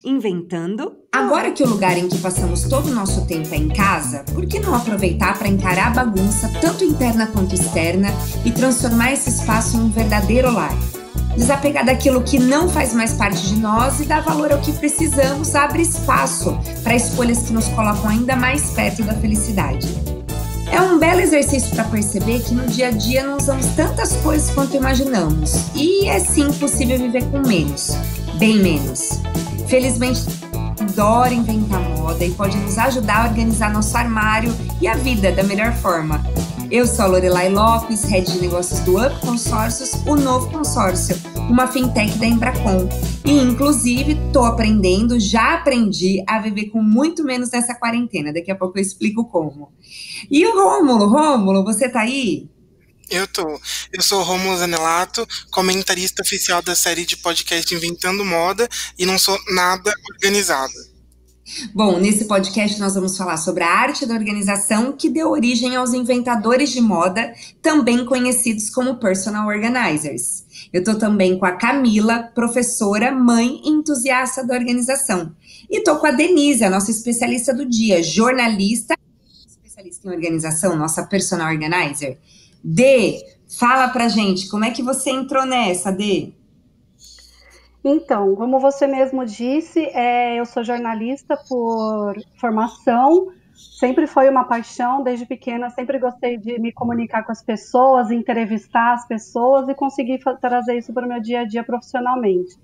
Inventando. Agora que o lugar em que passamos todo o nosso tempo é em casa, por que não aproveitar para encarar a bagunça, tanto interna quanto externa, e transformar esse espaço em um verdadeiro lar? Desapegar daquilo que não faz mais parte de nós e dar valor ao que precisamos abre espaço para escolhas que nos colocam ainda mais perto da felicidade. É um belo exercício para perceber que no dia a dia não usamos tantas coisas quanto imaginamos, e é sim possível viver com menos, bem menos. Felizmente, adora inventar moda e pode nos ajudar a organizar nosso armário e a vida da melhor forma. Eu sou a Lorelai Lopes, Head de Negócios do Up Consórcios, o novo consórcio, uma fintech da Embracon. E, inclusive, estou aprendendo, já aprendi a viver com muito menos nessa quarentena. Daqui a pouco eu explico como. E o Rômulo, você tá aí? Eu sou o Rômulo Zanelato, comentarista oficial da série de podcast Inventando Moda e não sou nada organizado. Bom, nesse podcast nós vamos falar sobre a arte da organização que deu origem aos inventadores de moda, também conhecidos como personal organizers. Eu tô também com a Camila, professora, mãe e entusiasta da organização. E tô com a Denise, a nossa especialista do dia, jornalista, especialista em organização, nossa personal organizer. Dê, fala pra gente, como é que você entrou nessa, Dê? Então, como você mesmo disse, eu sou jornalista por formação, sempre foi uma paixão, desde pequena sempre gostei de me comunicar com as pessoas, entrevistar as pessoas e conseguir trazer isso para o meu dia a dia profissionalmente.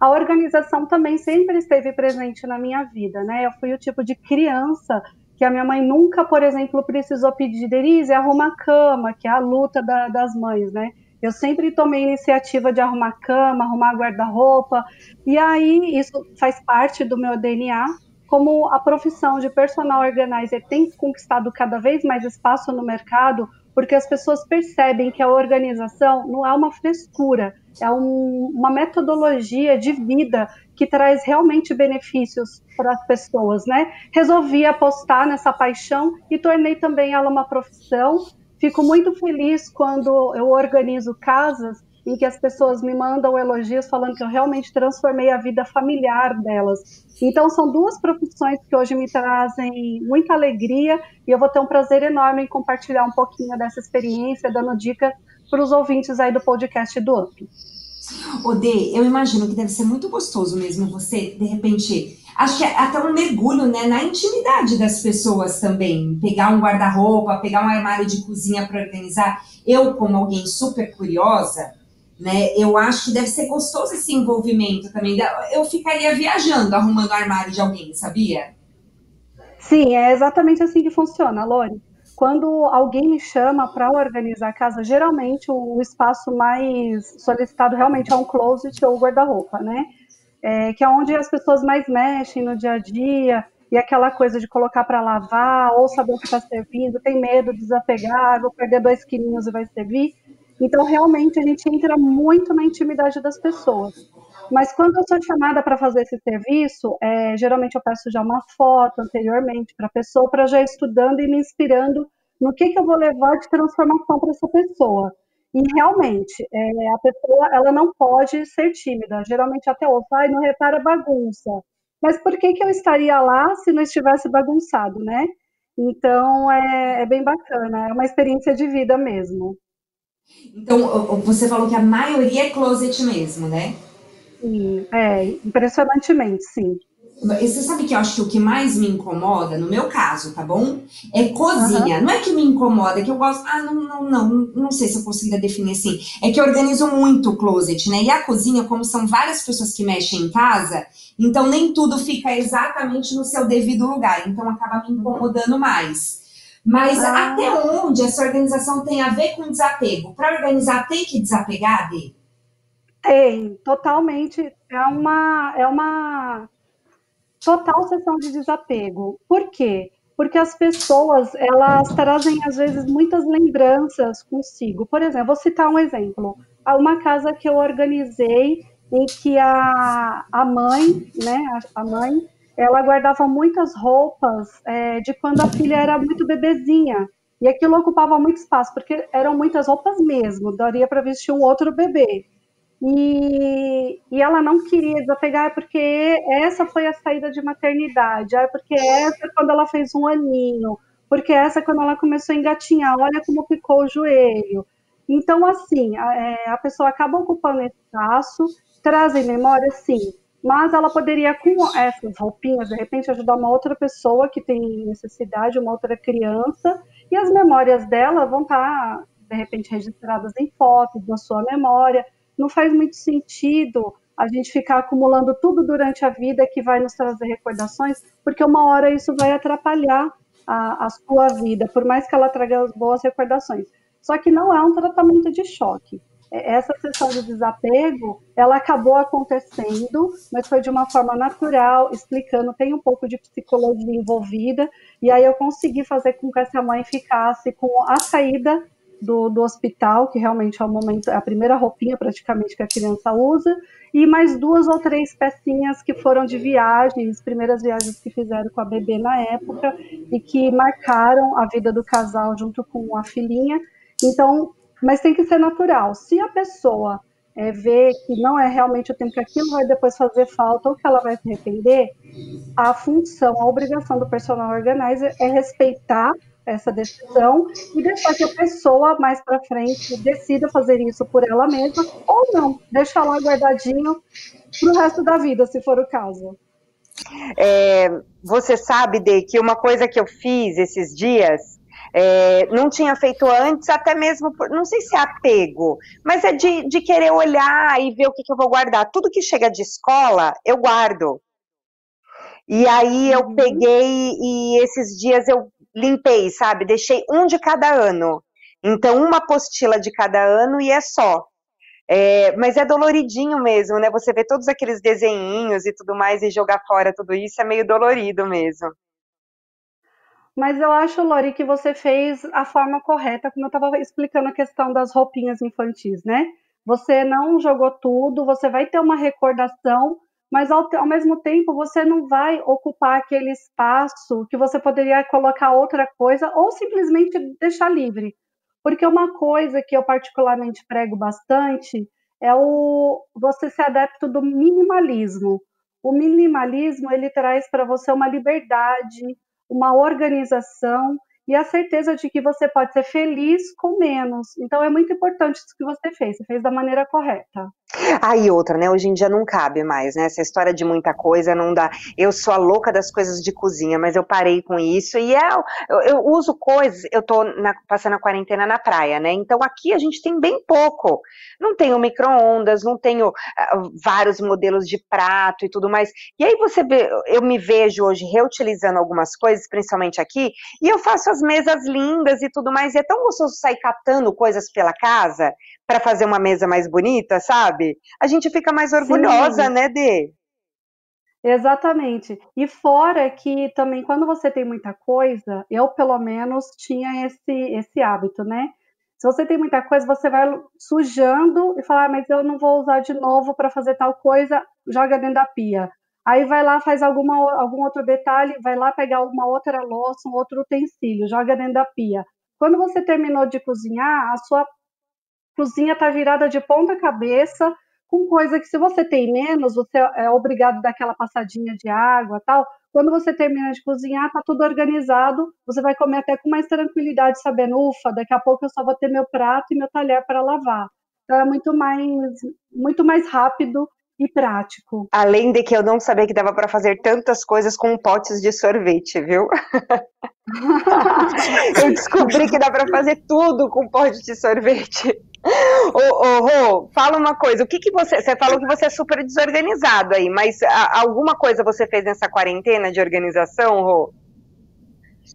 A organização também sempre esteve presente na minha vida, né? Eu fui o tipo de criança que a minha mãe nunca, por exemplo, precisou pedir, Denise, arruma a cama, que é a luta das mães, né? Eu sempre tomei iniciativa de arrumar cama, arrumar guarda-roupa, e aí isso faz parte do meu DNA, como a profissão de personal organizer tem conquistado cada vez mais espaço no mercado, porque as pessoas percebem que a organização não é uma frescura, é uma metodologia de vida que traz realmente benefícios para as pessoas, né? Resolvi apostar nessa paixão e tornei também ela uma profissão. Fico muito feliz quando eu organizo casas em que as pessoas me mandam elogios falando que eu realmente transformei a vida familiar delas. Então, são duas profissões que hoje me trazem muita alegria e eu vou ter um prazer enorme em compartilhar um pouquinho dessa experiência, dando dicas para os ouvintes aí do podcast do UP. Dê, eu imagino que deve ser muito gostoso mesmo você, de repente, acho que é até um mergulho, né, na intimidade das pessoas também, pegar um guarda-roupa, pegar um armário de cozinha para organizar. Eu, como alguém super curiosa, né, eu acho que deve ser gostoso esse envolvimento também. Eu ficaria viajando, arrumando o armário de alguém, sabia? Sim, é exatamente assim que funciona, Lori. Quando alguém me chama para organizar a casa, geralmente o espaço mais solicitado realmente é um closet ou guarda-roupa, né? Que é onde as pessoas mais mexem no dia a dia, e aquela coisa de colocar para lavar, ou saber o que está servindo, tem medo de desapegar, vou perder 2 quilinhos e vai servir. Então, realmente, a gente entra muito na intimidade das pessoas. Mas quando eu sou chamada para fazer esse serviço, geralmente eu peço já uma foto anteriormente para a pessoa, para já ir estudando e me inspirando no que eu vou levar de transformação para essa pessoa. E realmente, a pessoa ela não pode ser tímida. Geralmente até ouço, não repara bagunça. Mas por que eu estaria lá se não estivesse bagunçado, né? Então, é bem bacana, é uma experiência de vida mesmo. Então, você falou que a maioria é closet mesmo, né? Sim, impressionantemente, sim. E você sabe que eu acho que o que mais me incomoda, no meu caso, tá bom? É cozinha. Uhum. Não é que me incomoda, é que eu gosto... não sei se eu consigo definir assim. É que eu organizo muito o closet, né? E a cozinha, como são várias pessoas que mexem em casa, então nem tudo fica exatamente no seu devido lugar. Então acaba me incomodando mais. Mas até onde essa organização tem a ver com desapego? Para organizar, tem que desapegar, Dê? Tem, totalmente. É uma total sessão de desapego. Por quê? Porque as pessoas, elas trazem, às vezes, muitas lembranças consigo. Por exemplo, vou citar um exemplo. Uma casa que eu organizei em que a mãe, né, a mãe, ela guardava muitas roupas de quando a filha era muito bebezinha. E aquilo ocupava muito espaço, porque eram muitas roupas mesmo, daria para vestir um outro bebê. E ela não queria desapegar, porque essa foi a saída de maternidade, porque essa é quando ela fez 1 aninho, porque essa é quando ela começou a engatinhar, olha como ficou o joelho. Então, assim, a pessoa acaba ocupando esse espaço, trazem memória, sim, mas ela poderia, com essas roupinhas, de repente, ajudar uma outra pessoa que tem necessidade, uma outra criança, e as memórias dela vão estar, de repente, registradas em fotos na sua memória. Não faz muito sentido a gente ficar acumulando tudo durante a vida que vai nos trazer recordações, porque uma hora isso vai atrapalhar a sua vida, por mais que ela traga as boas recordações. Só que não é um tratamento de choque. Essa sessão de desapego, ela acabou acontecendo, mas foi de uma forma natural, explicando, tem um pouco de psicologia envolvida, e aí eu consegui fazer com que essa mãe ficasse com a saída do hospital, que realmente é o momento, é a primeira roupinha praticamente que a criança usa, e mais 2 ou 3 pecinhas que foram de viagens, primeiras viagens que fizeram com a bebê na época, e que marcaram a vida do casal junto com a filhinha. Então, mas tem que ser natural. Se a pessoa vê que não é realmente o tempo que aquilo vai depois fazer falta ou que ela vai se arrepender, a função, a obrigação do personal organizer é respeitar essa decisão e deixar que a pessoa mais para frente decida fazer isso por ela mesma ou não, deixar lá guardadinho para o resto da vida, se for o caso. Você sabe, Dê, que uma coisa que eu fiz esses dias, não tinha feito antes, até mesmo, não sei se é apego, mas é de querer olhar e ver o que eu vou guardar. Tudo que chega de escola, eu guardo. E aí eu peguei e esses dias eu limpei, sabe? Deixei um de cada ano. Então, uma apostila de cada ano e é só. Mas é doloridinho mesmo, né? Você vê todos aqueles desenhinhos e tudo mais e jogar fora tudo isso é meio dolorido mesmo. Mas eu acho, Lori, que você fez a forma correta, como eu estava explicando a questão das roupinhas infantis, né? Você não jogou tudo, você vai ter uma recordação, mas ao mesmo tempo você não vai ocupar aquele espaço que você poderia colocar outra coisa ou simplesmente deixar livre. Porque uma coisa que eu particularmente prego bastante é você ser adepto do minimalismo. O minimalismo, ele traz para você uma liberdade, uma organização e a certeza de que você pode ser feliz com menos. Então, é muito importante isso que você fez da maneira correta. E outra, né? Hoje em dia não cabe mais, né? Essa história de muita coisa não dá. Eu sou a louca das coisas de cozinha, mas eu parei com isso e eu uso coisas. Eu tô passando a quarentena na praia, né? Então aqui a gente tem bem pouco. Não tenho micro-ondas, não tenho vários modelos de prato e tudo mais. E aí você vê, eu me vejo hoje reutilizando algumas coisas, principalmente aqui, e eu faço as mesas lindas e tudo mais. E é tão gostoso sair catando coisas pela casa para fazer uma mesa mais bonita, sabe? A gente fica mais orgulhosa, sim, né, Dê? Exatamente. E fora que também quando você tem muita coisa, eu pelo menos tinha esse hábito, né? Se você tem muita coisa, você vai sujando e fala, mas eu não vou usar de novo para fazer tal coisa, joga dentro da pia. Aí vai lá, faz algum outro detalhe, vai lá pegar uma outra louça, um outro utensílio, joga dentro da pia. Quando você terminou de cozinhar, a sua cozinha está virada de ponta cabeça, com coisa que se você tem menos, você é obrigado a dar aquela passadinha de água, tal. Quando você termina de cozinhar, está tudo organizado, você vai comer até com mais tranquilidade, sabendo, ufa, daqui a pouco eu só vou ter meu prato e meu talher para lavar. Então é muito mais rápido e prático. Além de que eu não sabia que dava para fazer tantas coisas com potes de sorvete, viu? Eu descobri que dá para fazer tudo com pote de sorvete. Rô, fala uma coisa, o que você falou que você é super desorganizado aí, mas alguma coisa você fez nessa quarentena de organização, Rô?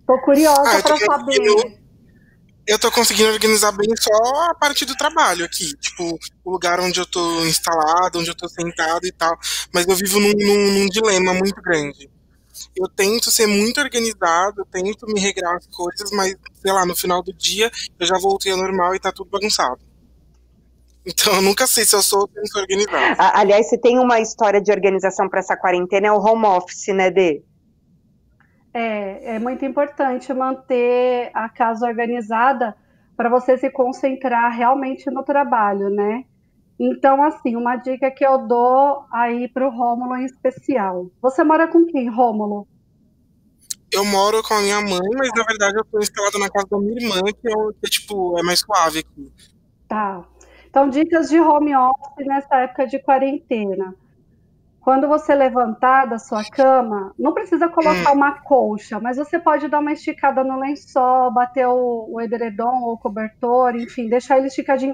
Tô curiosa para saber. Eu tô conseguindo organizar bem só a parte do trabalho aqui, tipo, o lugar onde eu tô instalado, onde eu tô sentado e tal, mas eu vivo num dilema muito grande. Eu tento ser muito organizado, eu tento me regrar as coisas, mas, sei lá, no final do dia eu já voltei ao normal e tá tudo bagunçado. Então eu nunca sei se eu sou organizado. Aliás, se tem uma história de organização para essa quarentena, é o home office, né, Dê? É muito importante manter a casa organizada para você se concentrar realmente no trabalho, né? Então, assim, uma dica que eu dou aí para o Rômulo em especial. Você mora com quem, Rômulo? Eu moro com a minha mãe, mas na verdade eu tô instalado na casa da minha irmã, tipo, é mais suave aqui. Tá. Então, dicas de home office nessa época de quarentena. Quando você levantar da sua cama, não precisa Hum, colocar uma colcha, mas você pode dar uma esticada no lençol, bater o edredom ou o cobertor, enfim, deixar ele esticadinho.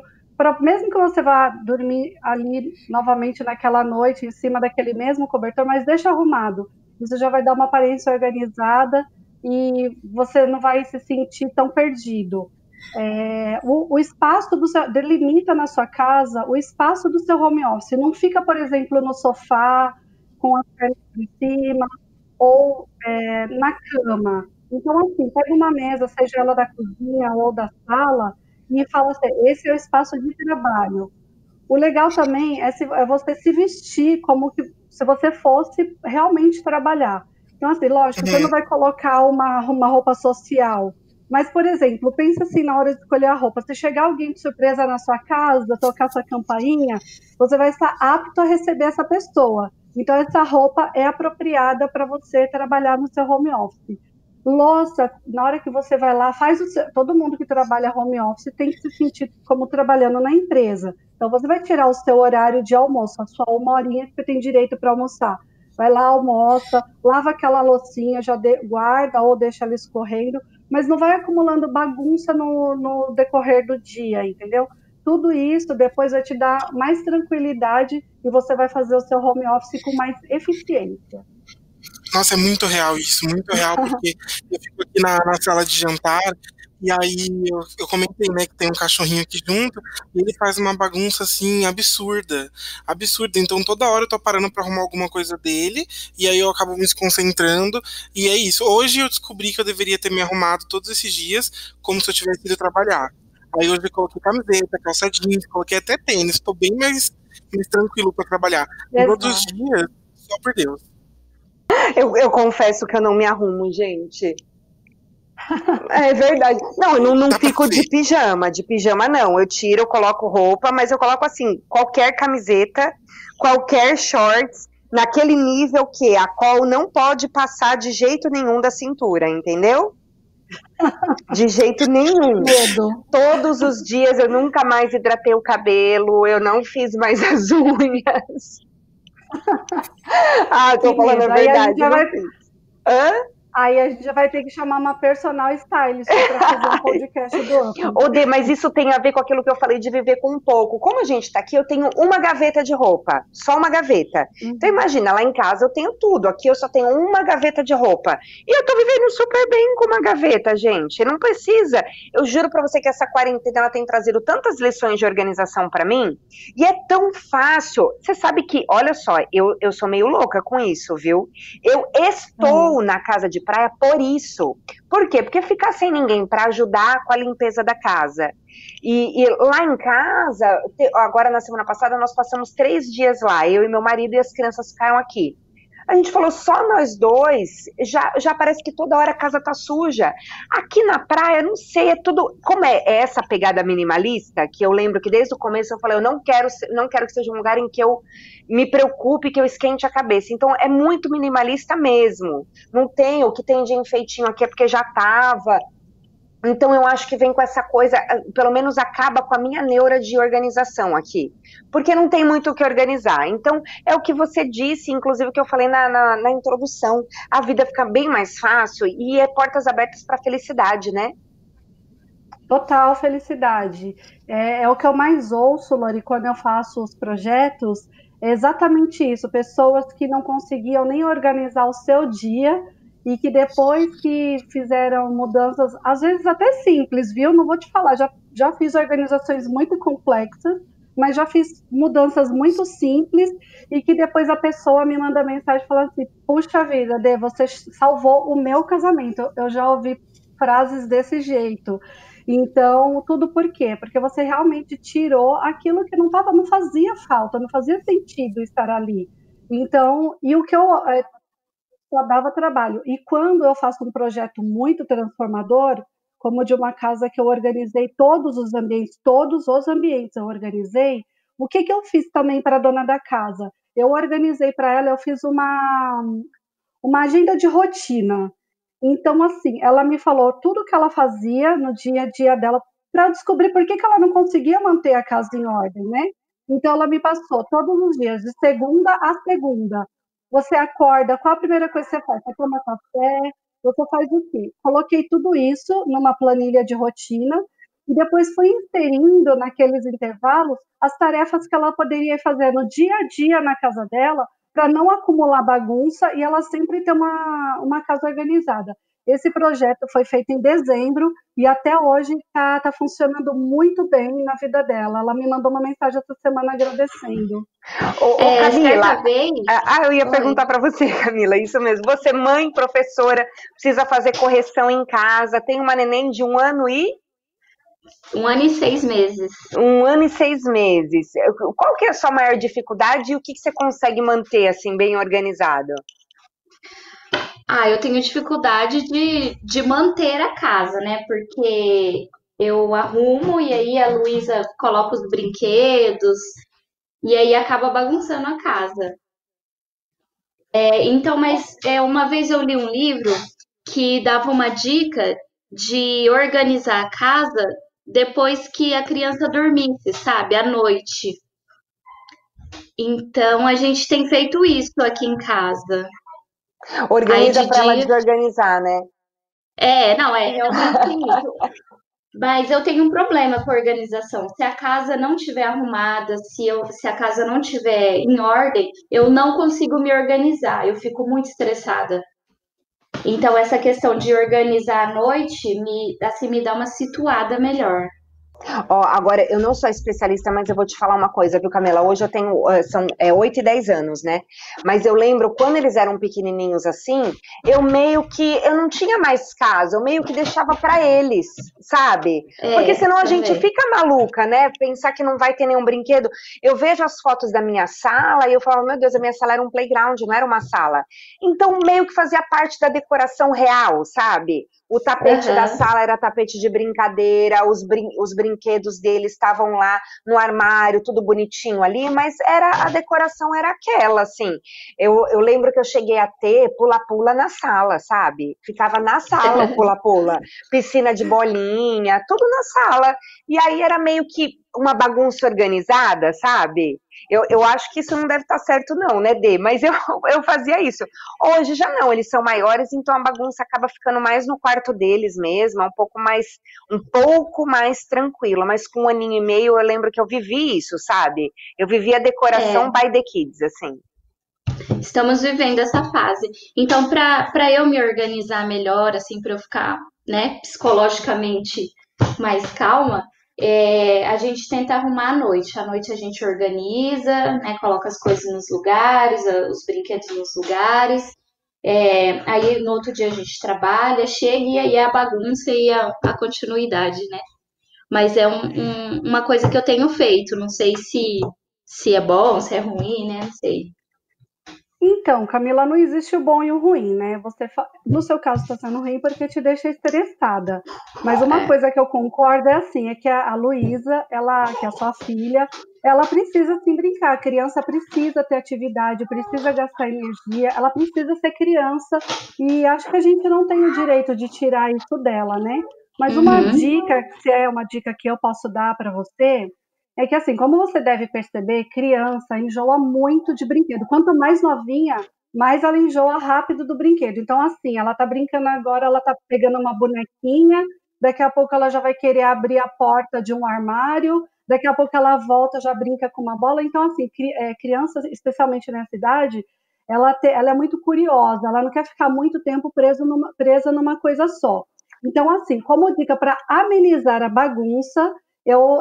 Mesmo que você vá dormir ali novamente naquela noite, em cima daquele mesmo cobertor, mas deixa arrumado. Isso já vai dar uma aparência organizada e você não vai se sentir tão perdido. O espaço delimita na sua casa o espaço do seu home office. Não fica, por exemplo, no sofá com as pernas em cima ou na cama. Então, assim, pega uma mesa, seja ela da cozinha ou da sala, e fala assim: esse é o espaço de trabalho. O legal também é você se vestir como que se você fosse realmente trabalhar. Então, assim, lógico, você não uhum. vai colocar uma roupa social, mas, por exemplo, pensa assim na hora de escolher a roupa. Se chegar alguém de surpresa na sua casa, tocar sua campainha, você vai estar apto a receber essa pessoa. Então, essa roupa é apropriada para você trabalhar no seu home office. Louça, na hora que você vai lá, todo mundo que trabalha home office tem que se sentir como trabalhando na empresa. Então, você vai tirar o seu horário de almoço, a sua 1 horinha que você tem direito para almoçar. Vai lá, almoça, lava aquela loucinha, guarda ou deixa ela escorrendo, mas não vai acumulando bagunça no decorrer do dia, entendeu? Tudo isso depois vai te dar mais tranquilidade e você vai fazer o seu home office com mais eficiência. Nossa, é muito real isso, muito real, porque eu fico aqui na sala de jantar, e aí eu comentei, né, que tem um cachorrinho aqui junto, e ele faz uma bagunça, assim, absurda, absurda, então toda hora eu tô parando pra arrumar alguma coisa dele, e aí eu acabo me desconcentrando, e é isso. Hoje eu descobri que eu deveria ter me arrumado todos esses dias, como se eu tivesse ido trabalhar. Aí hoje eu coloquei camiseta, calça jeans, coloquei até tênis, tô bem mais tranquilo pra trabalhar. Os outros Exato. dias, só por Deus. Eu confesso que eu não me arrumo, gente. É verdade. Não, eu não Dá pra fico ver. de pijama não. Eu tiro, eu coloco roupa, mas eu coloco assim, qualquer camiseta, qualquer shorts, naquele nível que a col não pode passar de jeito nenhum da cintura, entendeu? De jeito nenhum. Medo. Todos os dias eu nunca mais hidratei o cabelo, eu não fiz mais as unhas. Ah, eu tô Que falando a medo. Aí a gente verdade, já eu não vai fiz. Hã? Aí a gente já vai ter que chamar uma personal stylist para fazer um podcast do Up. Ô, Dê, mas isso tem a ver com aquilo que eu falei de viver com um pouco. Como a gente tá aqui, eu tenho uma gaveta de roupa, só uma gaveta. Então Uhum. imagina, lá em casa eu tenho tudo, aqui eu só tenho uma gaveta de roupa. E eu tô vivendo super bem com uma gaveta, gente. Não precisa. Eu juro pra você que essa quarentena ela tem trazido tantas lições de organização pra mim, e é tão fácil. Você sabe que, olha só, eu sou meio louca com isso, viu? Eu estou na casa de praia por isso. Por quê? Porque ficar sem ninguém para ajudar com a limpeza da casa. E lá em casa, agora na semana passada, nós passamos 3 dias lá. Eu e meu marido e as crianças ficaram aqui. A gente falou, só nós dois, já parece que toda hora a casa tá suja. Aqui na praia, não sei, é tudo. Como é essa pegada minimalista, que eu lembro que desde o começo eu falei, eu não quero que seja um lugar em que eu me preocupe, que eu esquente a cabeça. Então é muito minimalista mesmo. Não tem o que tem de enfeitinho aqui, é porque já tava. Então eu acho que vem com essa coisa, pelo menos acaba com a minha neura de organização aqui, porque não tem muito o que organizar. Então é o que você disse, inclusive o que eu falei na introdução, a vida fica bem mais fácil e é portas abertas para a felicidade, né? Total felicidade. É o que eu mais ouço, Lori, quando eu faço os projetos, é exatamente isso. Pessoas que não conseguiam nem organizar o seu dia e que depois que fizeram mudanças, às vezes até simples, viu? Não vou te falar, já fiz organizações muito complexas, mas já fiz mudanças muito simples e que depois a pessoa me manda mensagem falando assim, puxa vida, Dê, você salvou o meu casamento. Eu já ouvi frases desse jeito. Então, tudo por quê? Porque você realmente tirou aquilo que não fazia falta, não fazia sentido estar ali. Então, e o que eu só dava trabalho. E quando eu faço um projeto muito transformador, como de uma casa que eu organizei todos os ambientes eu organizei, O que eu fiz também para a dona da casa? Eu organizei para ela, eu fiz uma agenda de rotina. Então, assim, ela me falou tudo que ela fazia no dia a dia dela para descobrir por que ela não conseguia manter a casa em ordem, né? Então, ela me passou todos os dias, de segunda a segunda. Você acorda, qual a primeira coisa que você faz? Você toma café, você faz o quê? Coloquei tudo isso numa planilha de rotina e depois fui inserindo naqueles intervalos as tarefas que ela poderia fazer no dia a dia na casa dela para não acumular bagunça e ela sempre ter uma casa organizada. Esse projeto foi feito em dezembro e até hoje tá funcionando muito bem na vida dela. Ela me mandou uma mensagem essa semana agradecendo. Camila, eu ia perguntar para você, Camila, isso mesmo. Você, mãe, professora, precisa fazer correção em casa, tem uma neném de 1 ano e... 1 ano e 6 meses. 1 ano e 6 meses. Qual que é a sua maior dificuldade e o que você consegue manter, assim, bem organizado? Eu tenho dificuldade de manter a casa, né? Porque eu arrumo e aí a Luísa coloca os brinquedos e aí acaba bagunçando a casa. Mas uma vez eu li um livro que dava uma dica de organizar a casa depois que a criança dormisse, sabe? À noite. Então, a gente tem feito isso aqui em casa. Organiza para ela desorganizar, né? Realmente isso. Mas eu tenho um problema com a organização. Se a casa não estiver arrumada, se a casa não estiver em ordem, eu não consigo me organizar. Eu fico muito estressada. Então, essa questão de organizar à noite me dá uma situada melhor. Agora, eu não sou especialista, mas eu vou te falar uma coisa, viu, Camila? Hoje eu tenho, são 8 e 10 anos, né? Mas eu lembro, quando eles eram pequenininhos assim, eu não tinha mais casa, eu meio que deixava pra eles, sabe? Porque senão a gente fica maluca, né? Pensar que não vai ter nenhum brinquedo. Eu vejo as fotos da minha sala e eu falo, meu Deus, a minha sala era um playground, não era uma sala. Então, meio que fazia parte da decoração real, sabe? O tapete da sala era tapete de brincadeira, os brinquedos deles estavam lá no armário, tudo bonitinho ali, mas a decoração era aquela, assim. Eu lembro que eu cheguei a ter pula-pula na sala, sabe? Ficava na sala o pula-pula, piscina de bolinha, tudo na sala. E aí era meio que uma bagunça organizada, sabe? Eu acho que isso não deve estar certo não, né, Dê? Mas eu fazia isso. Hoje já não, eles são maiores, então a bagunça acaba ficando mais no quarto deles mesmo, um pouco mais tranquila. Mas com 1 aninho e meio eu lembro que eu vivi isso, sabe? Eu vivi a decoração by the kids, assim. Estamos vivendo essa fase. Então, para eu me organizar melhor, assim, para eu ficar, né, psicologicamente mais calma, a gente tenta arrumar à noite. À noite a gente organiza, né, coloca as coisas nos lugares, os brinquedos nos lugares. Aí no outro dia a gente trabalha, chega e aí é a bagunça e a continuidade, né? Mas é uma coisa que eu tenho feito. Não sei se é bom, se é ruim, né? Não sei. Então, Camila, não existe o bom e o ruim, né? No seu caso está sendo ruim porque te deixa estressada. Mas uma coisa que eu concordo é que a Luísa, que é a sua filha, ela precisa sim brincar. A criança precisa ter atividade, precisa gastar energia, ela precisa ser criança. E acho que a gente não tem o direito de tirar isso dela, né? Mas uma dica, se é uma dica que eu posso dar para você, é que assim, como você deve perceber, criança enjoa muito de brinquedo. Quanto mais novinha, mais ela enjoa rápido do brinquedo. Então, assim, ela tá brincando agora, ela tá pegando uma bonequinha, daqui a pouco ela já vai querer abrir a porta de um armário, daqui a pouco ela volta, já brinca com uma bola. Então, assim, criança, especialmente nessa idade, ela é muito curiosa, ela não quer ficar muito tempo presa numa coisa só. Então, assim, como dica para amenizar a bagunça, eu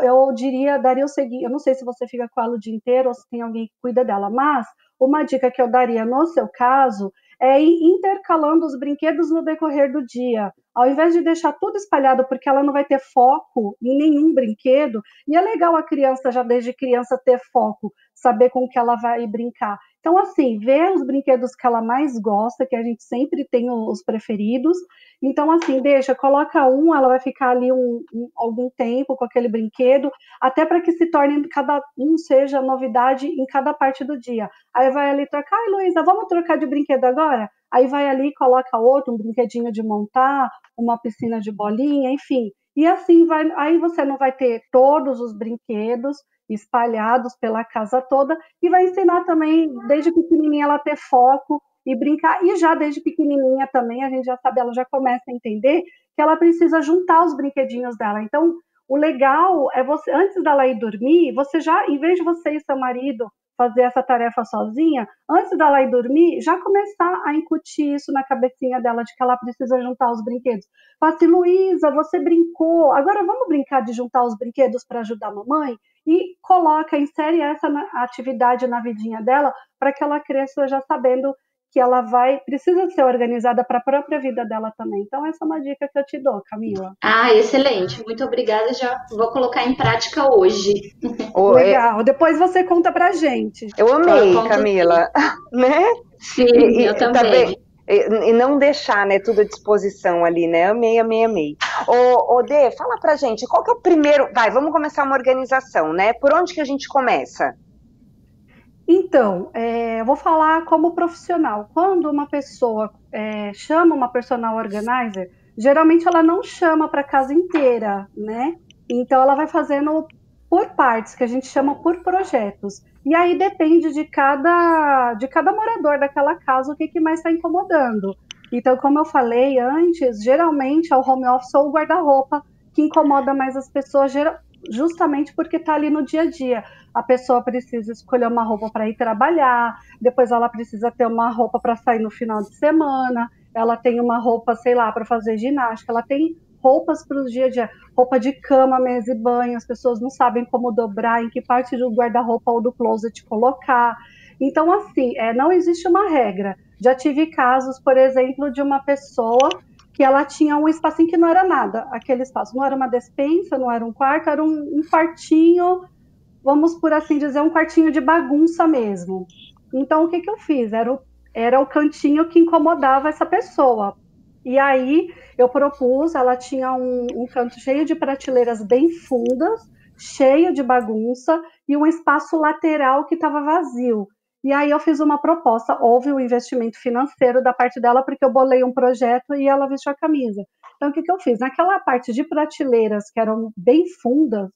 daria o seguinte, eu não sei se você fica com ela o dia inteiro ou se tem alguém que cuida dela, mas uma dica que eu daria no seu caso é ir intercalando os brinquedos no decorrer do dia, ao invés de deixar tudo espalhado, porque ela não vai ter foco em nenhum brinquedo, e é legal a criança, já desde criança, ter foco, saber com que ela vai brincar. Então, assim, ver os brinquedos que ela mais gosta, que a gente sempre tem os preferidos. Então, assim, coloca um, ela vai ficar ali algum tempo com aquele brinquedo, até para que se torne cada um seja novidade em cada parte do dia. Aí vai ali trocar, ai, Luísa, vamos trocar de brinquedo agora? Aí vai ali, coloca outro, um brinquedinho de montar, uma piscina de bolinha, enfim. E assim vai, aí você não vai ter todos os brinquedos espalhados pela casa toda, e vai ensinar também, desde pequenininha, ela ter foco e brincar, e já desde pequenininha também, a gente já sabe, ela já começa a entender que ela precisa juntar os brinquedinhos dela. Então, o legal é você, antes dela ir dormir, você já, em vez de você e seu marido fazer essa tarefa sozinha, antes dela ir dormir, já começar a incutir isso na cabecinha dela, de que ela precisa juntar os brinquedos. Fala assim, Luísa, você brincou, agora vamos brincar de juntar os brinquedos para ajudar a mamãe? E insere essa atividade na vidinha dela, para que ela cresça já sabendo que ela precisa ser organizada para a própria vida dela também. Então, essa é uma dica que eu te dou, Camila. Ah, excelente. Muito obrigada. Já vou colocar em prática hoje. Legal. Depois você conta pra gente. Eu amei, Camila. Né? Sim, eu também. E não deixar, né, tudo à disposição ali, né? Amei. Ô, Dê, fala pra gente, qual que é o primeiro... vamos começar uma organização, né? Por onde que a gente começa? Então, eu vou falar como profissional. Quando uma pessoa chama uma personal organizer, geralmente ela não chama para a casa inteira, né? Então, ela vai fazendo por partes, que a gente chama por projetos. E aí depende de cada morador daquela casa o que mais está incomodando. Então, como eu falei antes, geralmente é o home office ou o guarda-roupa que incomoda mais as pessoas, justamente porque está ali no dia a dia. A pessoa precisa escolher uma roupa para ir trabalhar, depois ela precisa ter uma roupa para sair no final de semana, ela tem uma roupa, sei lá, para fazer ginástica, ela tem roupas para os dia a dia, roupa de cama, mesa e banho, as pessoas não sabem como dobrar, em que parte do guarda-roupa ou do closet colocar. Então, assim, não existe uma regra. Já tive casos, por exemplo, de uma pessoa que ela tinha um espacinho que não era nada, aquele espaço não era uma despensa, não era um quarto, era um quartinho, vamos por assim dizer, um quartinho de bagunça mesmo. Então, o que eu fiz? Era o cantinho que incomodava essa pessoa. E aí, eu propus, ela tinha um canto cheio de prateleiras bem fundas, cheio de bagunça, e um espaço lateral que estava vazio. E aí eu fiz uma proposta, houve um investimento financeiro da parte dela, porque eu bolei um projeto e ela vestiu a camisa. Então, o que eu fiz? Naquela parte de prateleiras que eram bem fundas,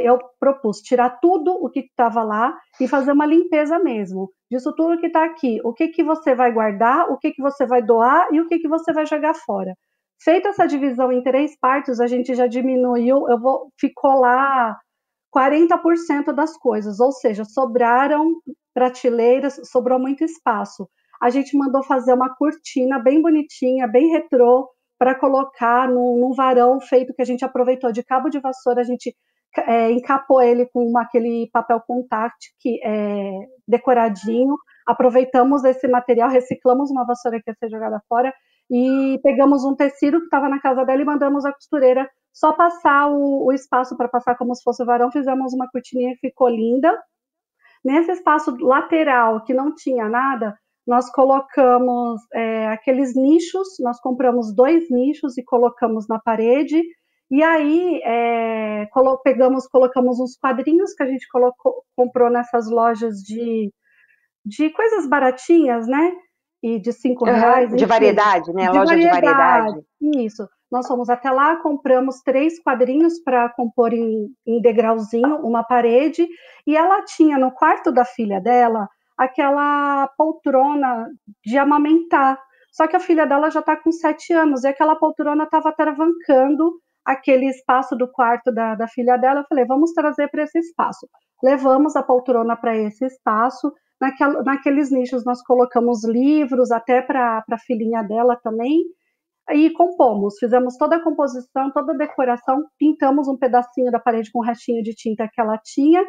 eu propus tirar tudo o que estava lá e fazer uma limpeza mesmo. Disso tudo que está aqui, o que você vai guardar, o que você vai doar e o que você vai jogar fora. Feita essa divisão em 3 partes, a gente já diminuiu, ficou lá 40% das coisas, ou seja, sobraram prateleiras, sobrou muito espaço. A gente mandou fazer uma cortina bem bonitinha, bem retrô, para colocar num varão feito que a gente aproveitou de cabo de vassoura, a gente encapou ele com aquele papel contact que é decoradinho, aproveitamos esse material, reciclamos uma vassoura que ia ser jogada fora e pegamos um tecido que estava na casa dela e mandamos a costureira só passar o espaço para passar como se fosse o varão, fizemos uma cortininha que ficou linda. Nesse espaço lateral que não tinha nada, nós colocamos aqueles nichos, nós compramos 2 nichos e colocamos na parede, e aí colocamos uns quadrinhos que a gente comprou nessas lojas de coisas baratinhas, né? E de R$5. De variedade, né? Loja de variedade. Isso. Nós fomos até lá, compramos 3 quadrinhos para compor em degrauzinho uma parede, e ela tinha no quarto da filha dela aquela poltrona de amamentar. Só que a filha dela já está com 7 anos, e aquela poltrona estava travancando aquele espaço do quarto da filha dela. Eu falei, vamos trazer para esse espaço. Levamos a poltrona para esse espaço. Naqueles nichos nós colocamos livros, até para a filhinha dela também, e fizemos toda a composição, toda a decoração, pintamos um pedacinho da parede com o restinho de tinta que ela tinha,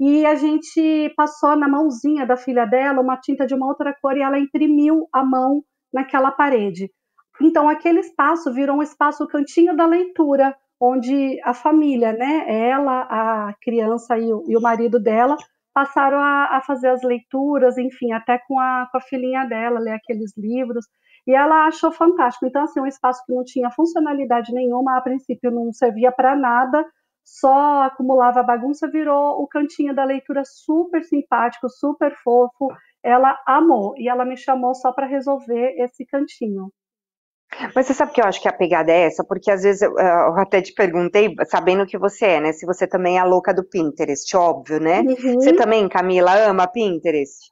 e a gente passou na mãozinha da filha dela uma tinta de uma outra cor e ela imprimiu a mão naquela parede. Então, aquele espaço virou um espaço cantinho da leitura, onde a família, né, ela, a criança e o marido dela, passaram a fazer as leituras, enfim, até com a filhinha dela, ler aqueles livros, e ela achou fantástico. Então, assim, um espaço que não tinha funcionalidade nenhuma, a princípio não servia para nada, só acumulava bagunça, virou o cantinho da leitura super simpático, super fofo. Ela amou, e ela me chamou só para resolver esse cantinho. Mas você sabe que eu acho que a pegada é essa? Porque às vezes eu até te perguntei, sabendo que você é, né? Se você também é a louca do Pinterest, óbvio, né? Você também, Camila, ama Pinterest?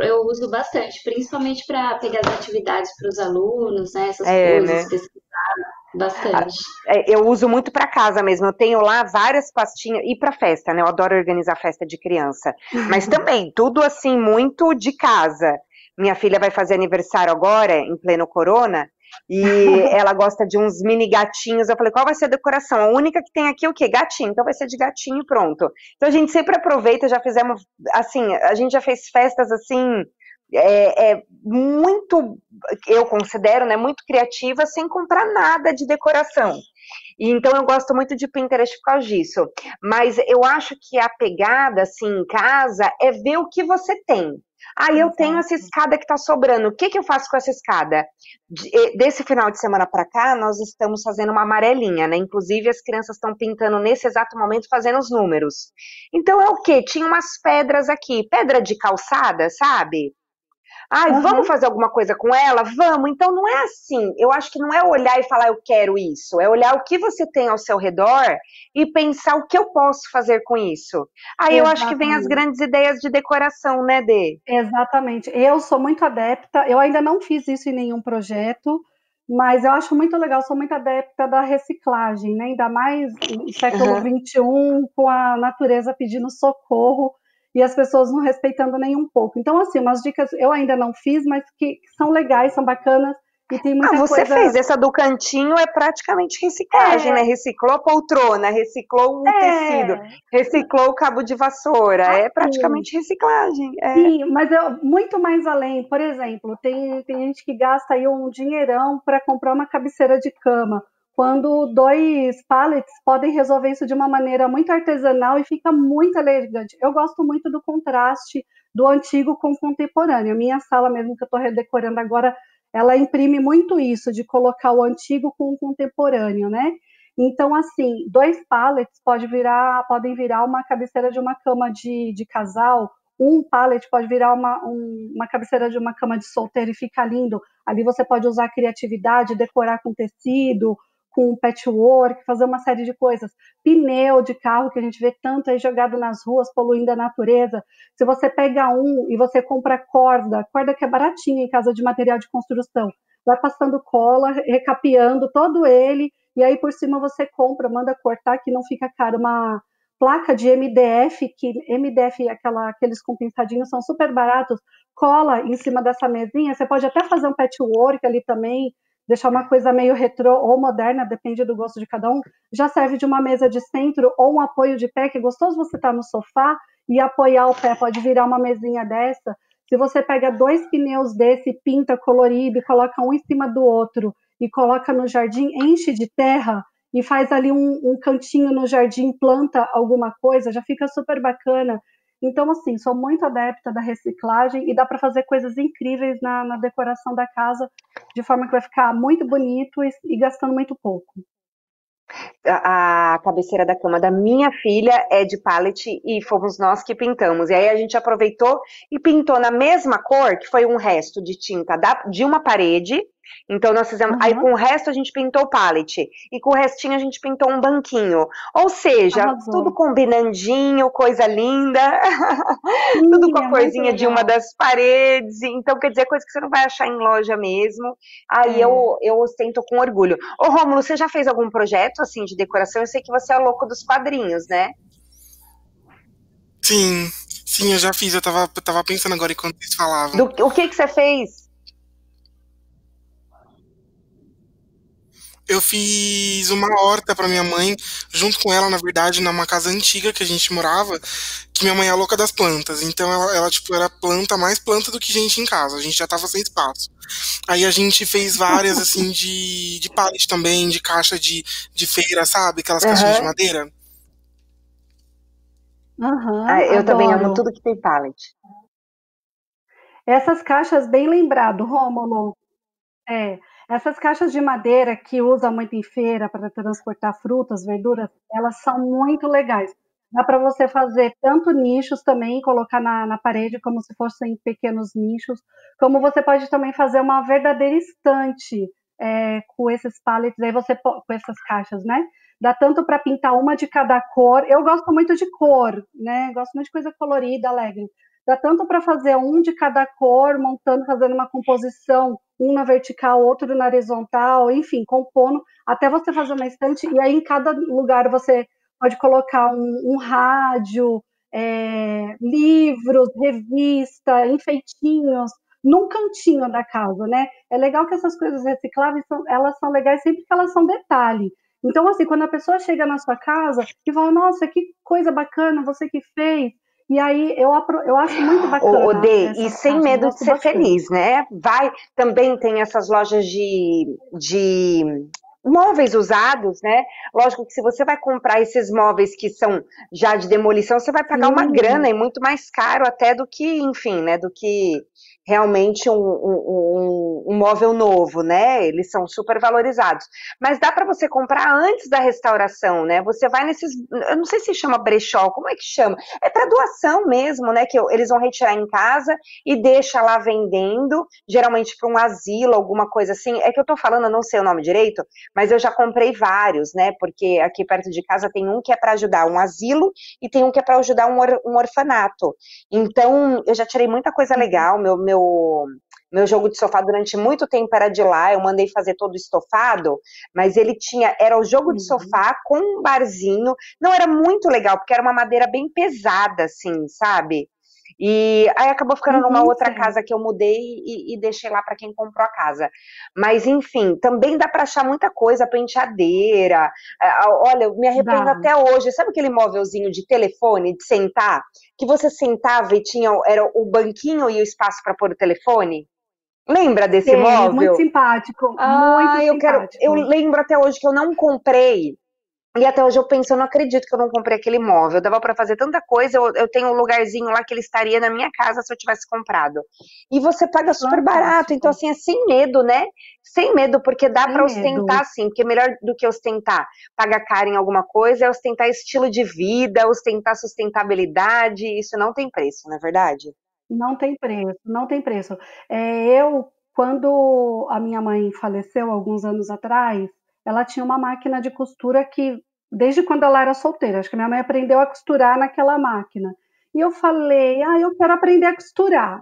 Eu uso bastante, principalmente para pegar as atividades para os alunos, né? Essas coisas, Né? pesquisar bastante. Eu uso muito para casa mesmo. Eu tenho lá várias pastinhas e para festa, né? Eu adoro organizar festa de criança. Mas também tudo assim muito de casa. Minha filha vai fazer aniversário agora, em pleno corona, e ela gosta de uns mini gatinhos. Eu falei, qual vai ser a decoração? A única que tem aqui é o quê? Gatinho. Então vai ser de gatinho e pronto. Então a gente sempre aproveita, já fizemos, assim, a gente já fez festas assim, muito, eu considero, né, muito criativa, sem comprar nada de decoração. E então eu gosto muito de Pinterest por causa disso. Mas eu acho que a pegada, assim, em casa, é ver o que você tem. Aí eu tenho essa escada que tá sobrando. O que eu faço com essa escada? Desse final de semana para cá, nós estamos fazendo uma amarelinha, né? Inclusive, as crianças estão pintando nesse exato momento, fazendo os números. Então é o quê? Tinha umas pedras aqui, pedra de calçada, sabe? Ai, vamos fazer alguma coisa com ela? Vamos. Então não é assim. Eu acho que não é olhar e falar eu quero isso. É olhar o que você tem ao seu redor e pensar o que eu posso fazer com isso. Aí eu acho que vem as grandes ideias de decoração, né, Dê? Exatamente. Eu sou muito adepta, eu ainda não fiz isso em nenhum projeto, mas eu acho muito legal, sou muito adepta da reciclagem, né? Ainda mais no século XXI, com a natureza pedindo socorro e as pessoas não respeitando nem um pouco. Então, assim, umas dicas eu ainda não fiz, mas que são legais, são bacanas, e tem muita você coisa... fez, essa do cantinho é praticamente reciclagem, né? Reciclou a poltrona, reciclou o tecido, reciclou o cabo de vassoura, é praticamente reciclagem. Sim, mas muito mais além. Por exemplo, tem gente que gasta aí um dinheirão para comprar uma cabeceira de cama, quando 2 pallets podem resolver isso de uma maneira muito artesanal e fica muito elegante. Eu gosto muito do contraste do antigo com o contemporâneo. A minha sala mesmo, que eu estou redecorando agora, ela imprime muito isso, de colocar o antigo com o contemporâneo, né? Então, assim, 2 pallets podem virar uma cabeceira de uma cama de casal, um pallet pode virar uma cabeceira de uma cama de solteiro e fica lindo. Ali você pode usar a criatividade, decorar com tecido, com patchwork, fazer uma série de coisas. Pneu de carro, que a gente vê tanto aí jogado nas ruas, poluindo a natureza. Se você pega e você compra corda que é baratinha em casa de material de construção, vai passando cola, recapeando todo ele, e aí por cima você compra, manda cortar, que não fica caro, uma placa de MDF, que MDF, aqueles compensadinhos são super baratos, cola em cima dessa mesinha, você pode até fazer um patchwork ali também, deixar uma coisa meio retrô ou moderna, depende do gosto de cada um, já serve de uma mesa de centro ou um apoio de pé, que é gostoso você estar no sofá e apoiar o pé, pode virar uma mesinha dessa. Se você pega 2 pneus desse, pinta colorido, coloca um em cima do outro e coloca no jardim, enche de terra e faz ali um cantinho no jardim, planta alguma coisa, já fica super bacana. Então, assim, sou muito adepta da reciclagem e dá para fazer coisas incríveis na decoração da casa, de forma que vai ficar muito bonito e gastando muito pouco. A cabeceira da cama da minha filha é de pallet e fomos nós que pintamos. E aí a gente aproveitou e pintou na mesma cor, que foi um resto de tinta de uma parede. Então nós fizemos, aí com o resto a gente pintou o pallet e com o restinho a gente pintou um banquinho. Ou seja, tudo combinandinho, coisa linda, tudo com a corzinha de uma das paredes. Então quer dizer, coisa que você não vai achar em loja mesmo. Aí eu ostento com orgulho. Ô Rômulo, você já fez algum projeto assim de decoração? Eu sei que você é louco dos quadrinhos, né? Sim, eu já fiz. Eu tava pensando agora enquanto vocês falavam. O que você fez? Eu fiz uma horta pra minha mãe, junto com ela, na verdade, numa casa antiga que a gente morava, que minha mãe é louca das plantas. Então ela tipo, era mais planta do que gente em casa. A gente já tava sem espaço. Aí a gente fez várias, assim, de pallet também, de caixa de feira, sabe? Aquelas caixinhas de madeira. Aham, Eu também amo adoro. tudo que tem pallet. Essas caixas, bem lembrado, Rômulo. É, essas caixas de madeira que usa muito em feira para transportar frutas, verduras, elas são muito legais. Dá para você fazer tanto nichos também, colocar na parede como se fossem pequenos nichos, como você pode também fazer uma verdadeira estante com esses pallets, aí você com essas caixas, né? Dá tanto para pintar uma de cada cor. Eu gosto muito de cor, né? Gosto muito de coisa colorida, alegre. Dá tanto para fazer um de cada cor, montando, fazendo uma composição, um na vertical, outro na horizontal, enfim, compondo, até você fazer uma estante, e aí em cada lugar você pode colocar um rádio, livros, revista, enfeitinhos, num cantinho da casa, né? É legal que essas coisas recicláveis, elas são legais sempre que elas são detalhe. Então, assim, quando a pessoa chega na sua casa e fala, nossa, que coisa bacana, você que fez, e aí eu acho muito O bacana Dê, e essas sem caixas, medo de gosto ser bastante. feliz, né? Também tem essas lojas de móveis usados, né? Lógico que se você vai comprar esses móveis que são já de demolição, você vai pagar uma grana Sim, e muito mais caro até do que, enfim, né? Do que realmente um móvel novo, né? Eles são super valorizados. Mas dá para você comprar antes da restauração, né? Você vai nesses, eu não sei se chama brechó, como é que chama? É para doação mesmo, né? Que eles vão retirar em casa e deixa lá vendendo, geralmente para um asilo, alguma coisa assim. É que eu tô falando, eu não sei o nome direito, mas eu já comprei vários, né? Porque aqui perto de casa tem um que é para ajudar um asilo e tem um que é para ajudar um orfanato. Então, eu já tirei muita coisa legal. Meu jogo de sofá durante muito tempo era de lá. Eu mandei fazer todo estofado, mas era o jogo de sim. sofá com um barzinho. Não era muito legal, porque era uma madeira bem pesada, assim, sabe? E aí acabou ficando numa Uhum, outra sei. casa que eu mudei e deixei lá para quem comprou a casa. Mas enfim, também dá para achar muita coisa, penteadeira. Olha, eu me arrependo Dá. até hoje. Sabe aquele móvelzinho de telefone, de sentar? Que você sentava e era o banquinho e o espaço para pôr o telefone? Lembra desse Sei, muito móvel? simpático, muito Ah, eu simpático. lembro até hoje que eu não comprei. E até hoje eu penso, eu não acredito que eu não comprei aquele móvel. Dava para fazer tanta coisa, eu tenho um lugarzinho lá que ele estaria na minha casa se eu tivesse comprado. E você paga super barato, então Fantástico. assim, é sem medo, né? Sem medo, porque dá Sem para ostentar medo. sim, porque melhor do que ostentar pagar caro em alguma coisa é ostentar estilo de vida, ostentar sustentabilidade, isso não tem preço, não é verdade? Não tem preço, não tem preço. Quando a minha mãe faleceu alguns anos atrás, ela tinha uma máquina de costura que, desde quando ela era solteira, acho que minha mãe aprendeu a costurar naquela máquina. E eu falei, eu quero aprender a costurar.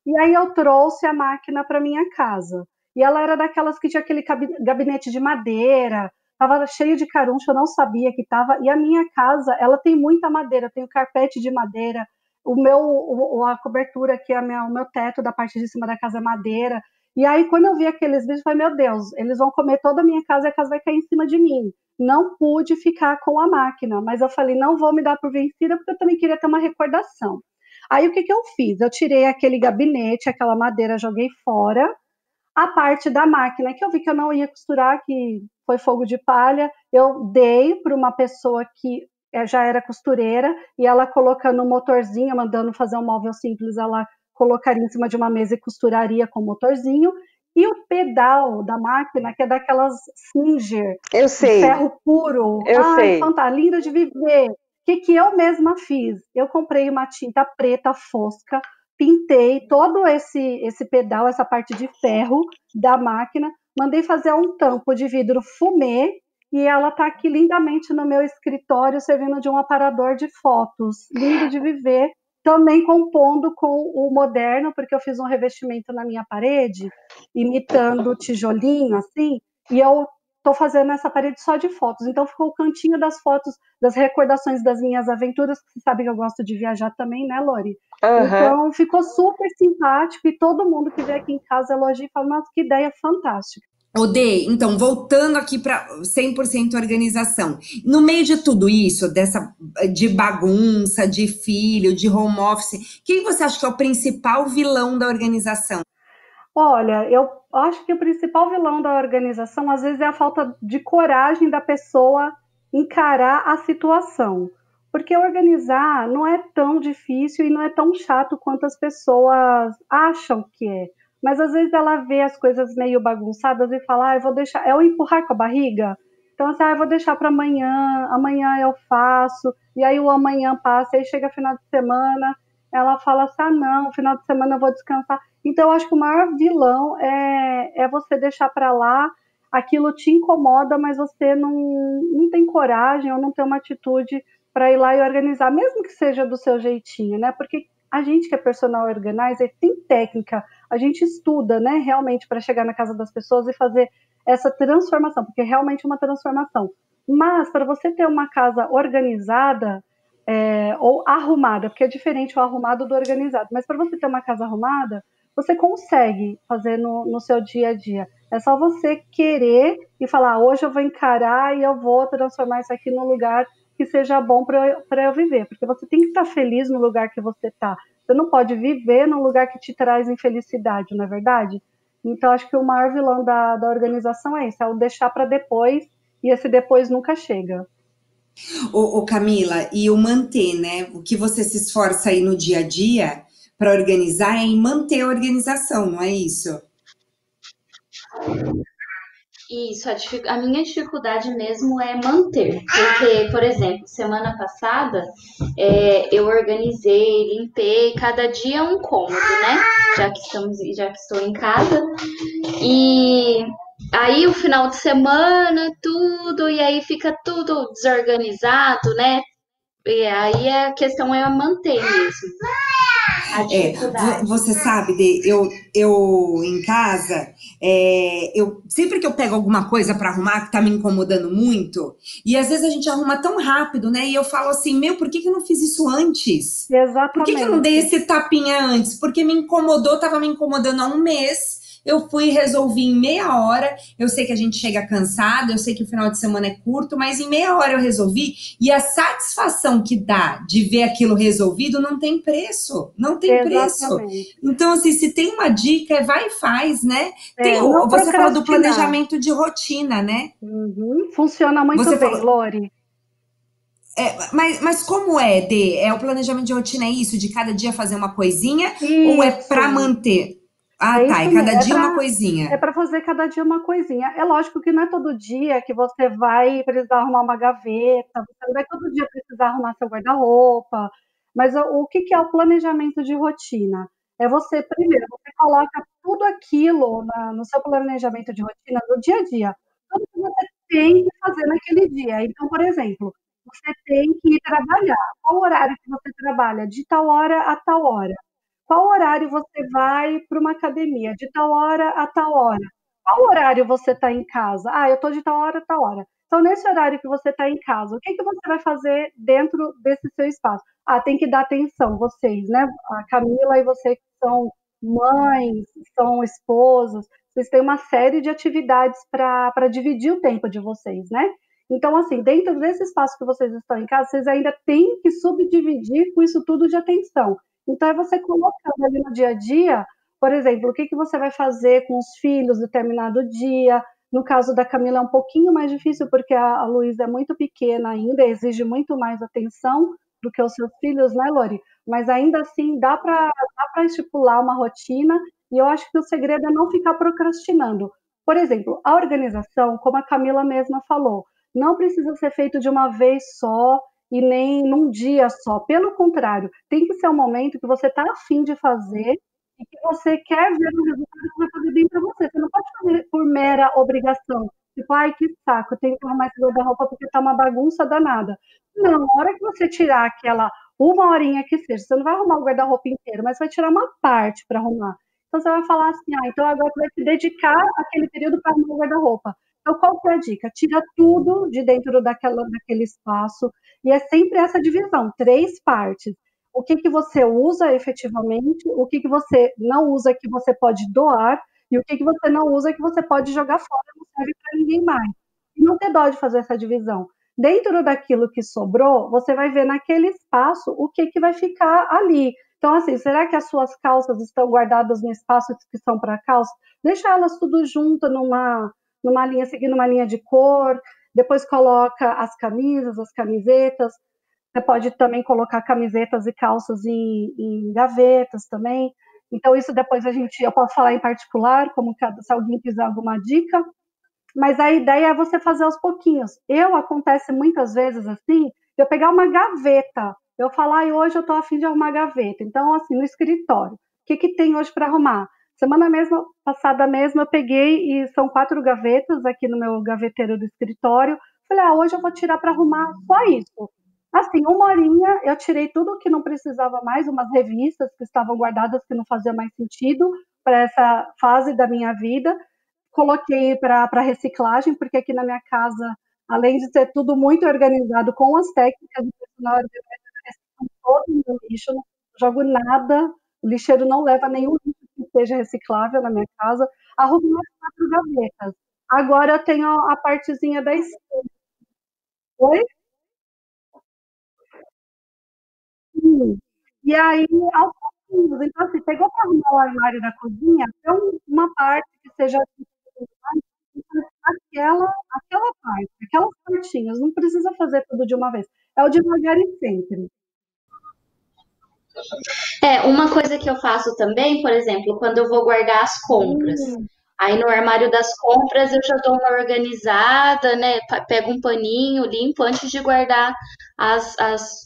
E aí eu trouxe a máquina para minha casa. E ela era daquelas que tinha aquele gabinete de madeira, estava cheio de caruncho, eu não sabia que estava. E a minha casa, ela tem muita madeira, tem o carpete de madeira, a cobertura aqui, o meu teto da parte de cima da casa é madeira. E aí, quando eu vi aqueles vídeos, eu falei, meu Deus, eles vão comer toda a minha casa e a casa vai cair em cima de mim. Não pude ficar com a máquina, mas eu falei, não vou me dar por vencida, porque eu também queria ter uma recordação. Aí, o que que eu fiz? Eu tirei aquele gabinete, aquela madeira, joguei fora. A parte da máquina, que eu vi que eu não ia costurar, que foi fogo de palha, eu dei para uma pessoa que já era costureira, e ela colocando um motorzinho, mandando fazer um móvel simples, ela colocaria em cima de uma mesa e costuraria com o motorzinho, e o pedal da máquina, que é daquelas Singer, Eu de sei, ferro puro, eu ai, sei. fantástico, linda de viver. O que eu mesma fiz? Eu comprei uma tinta preta fosca, pintei todo esse pedal, essa parte de ferro da máquina, mandei fazer um tampo de vidro fumê e ela está aqui lindamente no meu escritório, servindo de um aparador de fotos, lindo de viver, também compondo com o moderno, porque eu fiz um revestimento na minha parede, imitando tijolinho, assim, e eu estou fazendo essa parede só de fotos, então ficou o cantinho das fotos, das recordações das minhas aventuras, que você sabe que eu gosto de viajar também, né, Lori? Aham. Então, ficou super simpático e todo mundo que vem aqui em casa elogia e fala, nossa, que ideia fantástica. Odê, então, voltando aqui para 100% organização. No meio de tudo isso, de bagunça, de filho, de home office, quem você acha que é o principal vilão da organização? Olha, eu acho que o principal vilão da organização, às vezes, é a falta de coragem da pessoa encarar a situação. Porque organizar não é tão difícil e não é tão chato quanto as pessoas acham que é. Mas às vezes ela vê as coisas meio bagunçadas e fala, eu vou deixar, é o empurrar com a barriga. Então, assim, eu vou deixar para amanhã, amanhã eu faço, e aí o amanhã passa, e aí chega final de semana, ela fala assim, não, final de semana eu vou descansar. Então, eu acho que o maior vilão é você deixar para lá, aquilo te incomoda, mas você não tem coragem ou não tem uma atitude para ir lá e organizar, mesmo que seja do seu jeitinho, né? Porque a gente que é personal organizer tem técnica, a gente estuda, né, realmente para chegar na casa das pessoas e fazer essa transformação, porque é realmente uma transformação. Mas para você ter uma casa organizada ou arrumada, porque é diferente o arrumado do organizado, mas para você ter uma casa arrumada, você consegue fazer no seu dia a dia. É só você querer e falar, hoje eu vou encarar e eu vou transformar isso aqui num lugar que seja bom para eu viver, porque você tem que estar feliz no lugar que você está. Você não pode viver num lugar que te traz infelicidade, não é verdade? Então, acho que o maior vilão da organização é isso, é o deixar para depois, e esse depois nunca chega. Ô, Camila, e o manter, né? O que você se esforça aí no dia a dia para organizar é em manter a organização, não é isso? Isso, a minha dificuldade mesmo é manter, porque, por exemplo, semana passada eu organizei, limpei, cada dia é um cômodo, né? Já que estou em casa. E aí o final de semana, tudo, e aí fica tudo desorganizado, né? E aí a questão é manter mesmo a dificuldade. Você sabe, eu em casa, sempre que eu pego alguma coisa para arrumar que tá me incomodando muito, e às vezes a gente arruma tão rápido, né? E eu falo assim, por que eu não fiz isso antes? Exatamente. Por que eu não dei esse tapinha antes? Porque me incomodou, tava me incomodando há um mês. Eu fui e resolvi em meia hora. Eu sei que a gente chega cansado, eu sei que o final de semana é curto, mas em meia hora eu resolvi. E a satisfação que dá de ver aquilo resolvido não tem preço. Não tem Exatamente. preço. Então, assim, se tem uma dica, vai e faz, né? Você falou do planejamento de rotina, né? Uhum. Funciona muito bem, Lori. Mas como o planejamento de rotina é isso? De cada dia fazer uma coisinha? Isso. Ou é para manter? E cada dia uma coisinha. É para fazer cada dia uma coisinha. É lógico que não é todo dia que você vai precisar arrumar uma gaveta, você não vai todo dia precisar arrumar seu guarda-roupa, mas o que é o planejamento de rotina? É você, primeiro, você coloca tudo aquilo no seu planejamento de rotina no dia a dia, tudo que você tem que fazer naquele dia. Então, por exemplo, você tem que ir trabalhar. Qual horário que você trabalha? De tal hora a tal hora. Qual horário você vai para uma academia? De tal hora a tal hora. Qual horário você está em casa? Eu estou de tal hora a tal hora. Então, nesse horário que você está em casa, o que você vai fazer dentro desse seu espaço? Tem que dar atenção, vocês, né? A Camila e você que são mães, são esposas, vocês têm uma série de atividades para dividir o tempo de vocês, né? Então, assim, dentro desse espaço que vocês estão em casa, vocês ainda têm que subdividir com isso tudo de atenção. Então, é você colocando ali no dia a dia, por exemplo, o que você vai fazer com os filhos determinado dia. No caso da Camila é um pouquinho mais difícil, porque a Luísa é muito pequena ainda, exige muito mais atenção do que os seus filhos, né, Lori? Mas ainda assim, dá para estipular uma rotina, e eu acho que o segredo é não ficar procrastinando. Por exemplo, a organização, como a Camila mesma falou, não precisa ser feito de uma vez só, e nem num dia só. Pelo contrário, tem que ser um momento que você está afim de fazer e que você quer ver o resultado que vai fazer bem para você. Você não pode fazer por mera obrigação. Tipo, que saco, eu tenho que arrumar esse guarda-roupa porque tá uma bagunça danada. Não, na hora que você tirar aquela uma horinha que seja, você não vai arrumar o guarda-roupa inteiro, mas vai tirar uma parte para arrumar. Então você vai falar assim, então agora você vai se dedicar àquele período para arrumar o guarda-roupa. Então, qual que é a dica? Tira tudo de dentro daquele espaço, e é sempre essa divisão, 3 partes. O que você usa efetivamente, o que você não usa que você pode doar, e o que você não usa que você pode jogar fora, não serve para ninguém mais. E não ter dó de fazer essa divisão. Dentro daquilo que sobrou, você vai ver naquele espaço o que vai ficar ali. Então, assim, será que as suas calças estão guardadas no espaço que são para calça? Deixa elas tudo junto numa linha, seguindo uma linha de cor, depois coloca as camisas, as camisetas, Você pode também colocar camisetas e calças em gavetas também. Então, isso depois eu posso falar em particular, como se alguém quiser alguma dica, mas a ideia é você fazer aos pouquinhos. Acontece muitas vezes assim, eu pegar uma gaveta, eu falar, hoje eu estou a fim de arrumar a gaveta. Então, assim, no escritório, o que tem hoje para arrumar? Semana passada mesmo, eu peguei, e são 4 gavetas aqui no meu gaveteiro do escritório. Falei, hoje eu vou tirar para arrumar só isso. Assim, 1 horinha, eu tirei tudo que não precisava mais, umas revistas que estavam guardadas, que não fazia mais sentido para essa fase da minha vida. Coloquei para reciclagem, porque aqui na minha casa, além de ser tudo muito organizado com as técnicas de personal organização, todo no lixo, não jogo nada, o lixeiro não leva nenhum lixo que seja reciclável na minha casa. Arrumei as 4 gavetas. Agora eu tenho a partezinha da esquerda. Oi? Sim. E aí, aos pouquinhos, então, assim, pegou para arrumar o armário da cozinha, tem uma parte que seja aquela parte, aquelas partinhas, não precisa fazer tudo de uma vez. É o devagar e sempre. Uma coisa que eu faço também, por exemplo, quando eu vou guardar as compras. Aí no armário das compras eu já dou uma organizada, né? Pego um paninho, limpo antes de guardar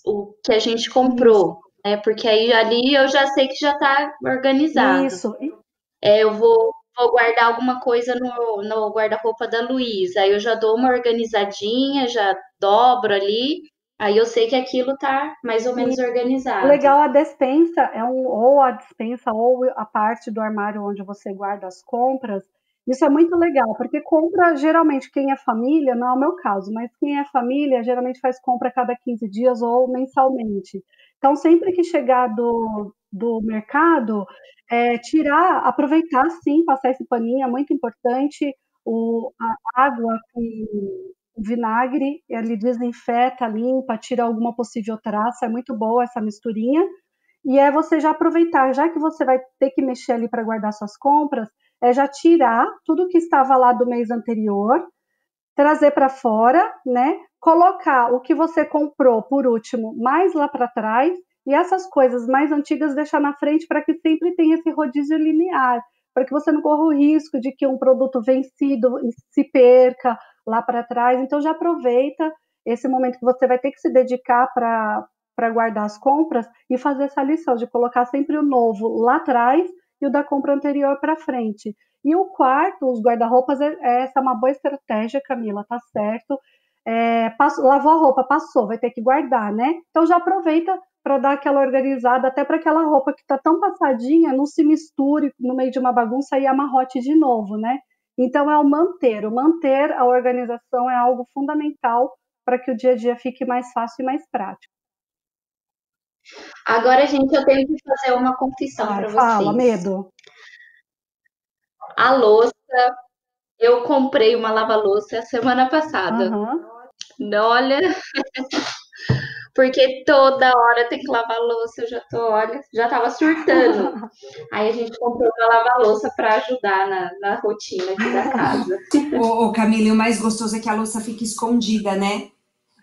o que a gente comprou, né? Porque aí ali eu já sei que já está organizado. Isso. Eu vou guardar alguma coisa no guarda-roupa da Luísa. Aí eu já dou uma organizadinha, já dobro ali. Aí eu sei que aquilo tá mais ou menos organizado. Legal, a despensa ou a despensa ou a parte do armário onde você guarda as compras. Isso é muito legal, porque compra, geralmente, quem é família, não é o meu caso, mas quem é família, geralmente faz compra a cada 15 dias ou mensalmente. Então, sempre que chegar do mercado, aproveitar, sim, passar esse paninho, é muito importante. A água com vinagre, ele desinfeta, limpa, tira alguma possível traça, é muito boa essa misturinha. E é você já aproveitar, já que você vai ter que mexer ali para guardar suas compras, já tirar tudo que estava lá do mês anterior, trazer para fora, né? Colocar o que você comprou por último mais lá para trás, e essas coisas mais antigas deixar na frente para que sempre tenha esse rodízio linear, para que você não corra o risco de que um produto vencido se perca lá para trás. Então já aproveita esse momento que você vai ter que se dedicar para guardar as compras e fazer essa lição de colocar sempre o novo lá atrás e o da compra anterior para frente. E o quarto, os guarda-roupas, essa é uma boa estratégia, Camila, tá certo. Lavou a roupa, passou, vai ter que guardar, né? Então já aproveita para dar aquela organizada, até para aquela roupa que está tão passadinha, não se misture no meio de uma bagunça e amarrote de novo, né? Então é o manter a organização é algo fundamental para que o dia a dia fique mais fácil e mais prático. Agora, gente, eu tenho que fazer uma confissão para vocês. Fala, medo. A louça, eu comprei uma lava-louça semana passada. Olha, porque toda hora tem que lavar louça, eu já tava surtando. Aí a gente comprou uma lava-louça para ajudar na rotina aqui da casa. Ô, Camila, o mais gostoso é que a louça fica escondida, né?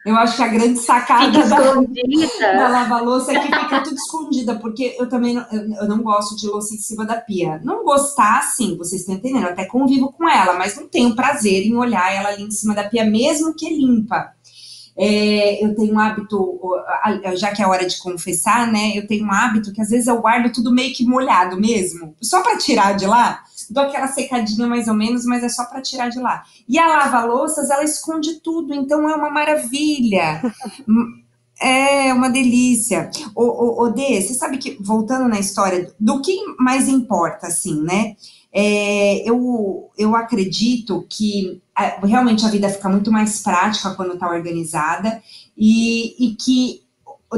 Eu acho que a grande sacada da lava-louça é que fica tudo escondida, porque eu também eu não gosto de louça em cima da pia. Não gostar, sim, vocês estão entendendo, eu até convivo com ela, mas não tenho prazer em olhar ela ali em cima da pia, mesmo que limpa. Eu tenho um hábito, já que é hora de confessar, né? Eu tenho um hábito que às vezes eu guardo tudo meio que molhado mesmo, só para tirar de lá. Dou aquela secadinha mais ou menos, mas é só para tirar de lá. E a lava-louças, ela esconde tudo, então é uma maravilha. É uma delícia. Dê, você sabe que, voltando na história, do que mais importa, assim, né? Eu acredito que realmente a vida fica muito mais prática quando está organizada e que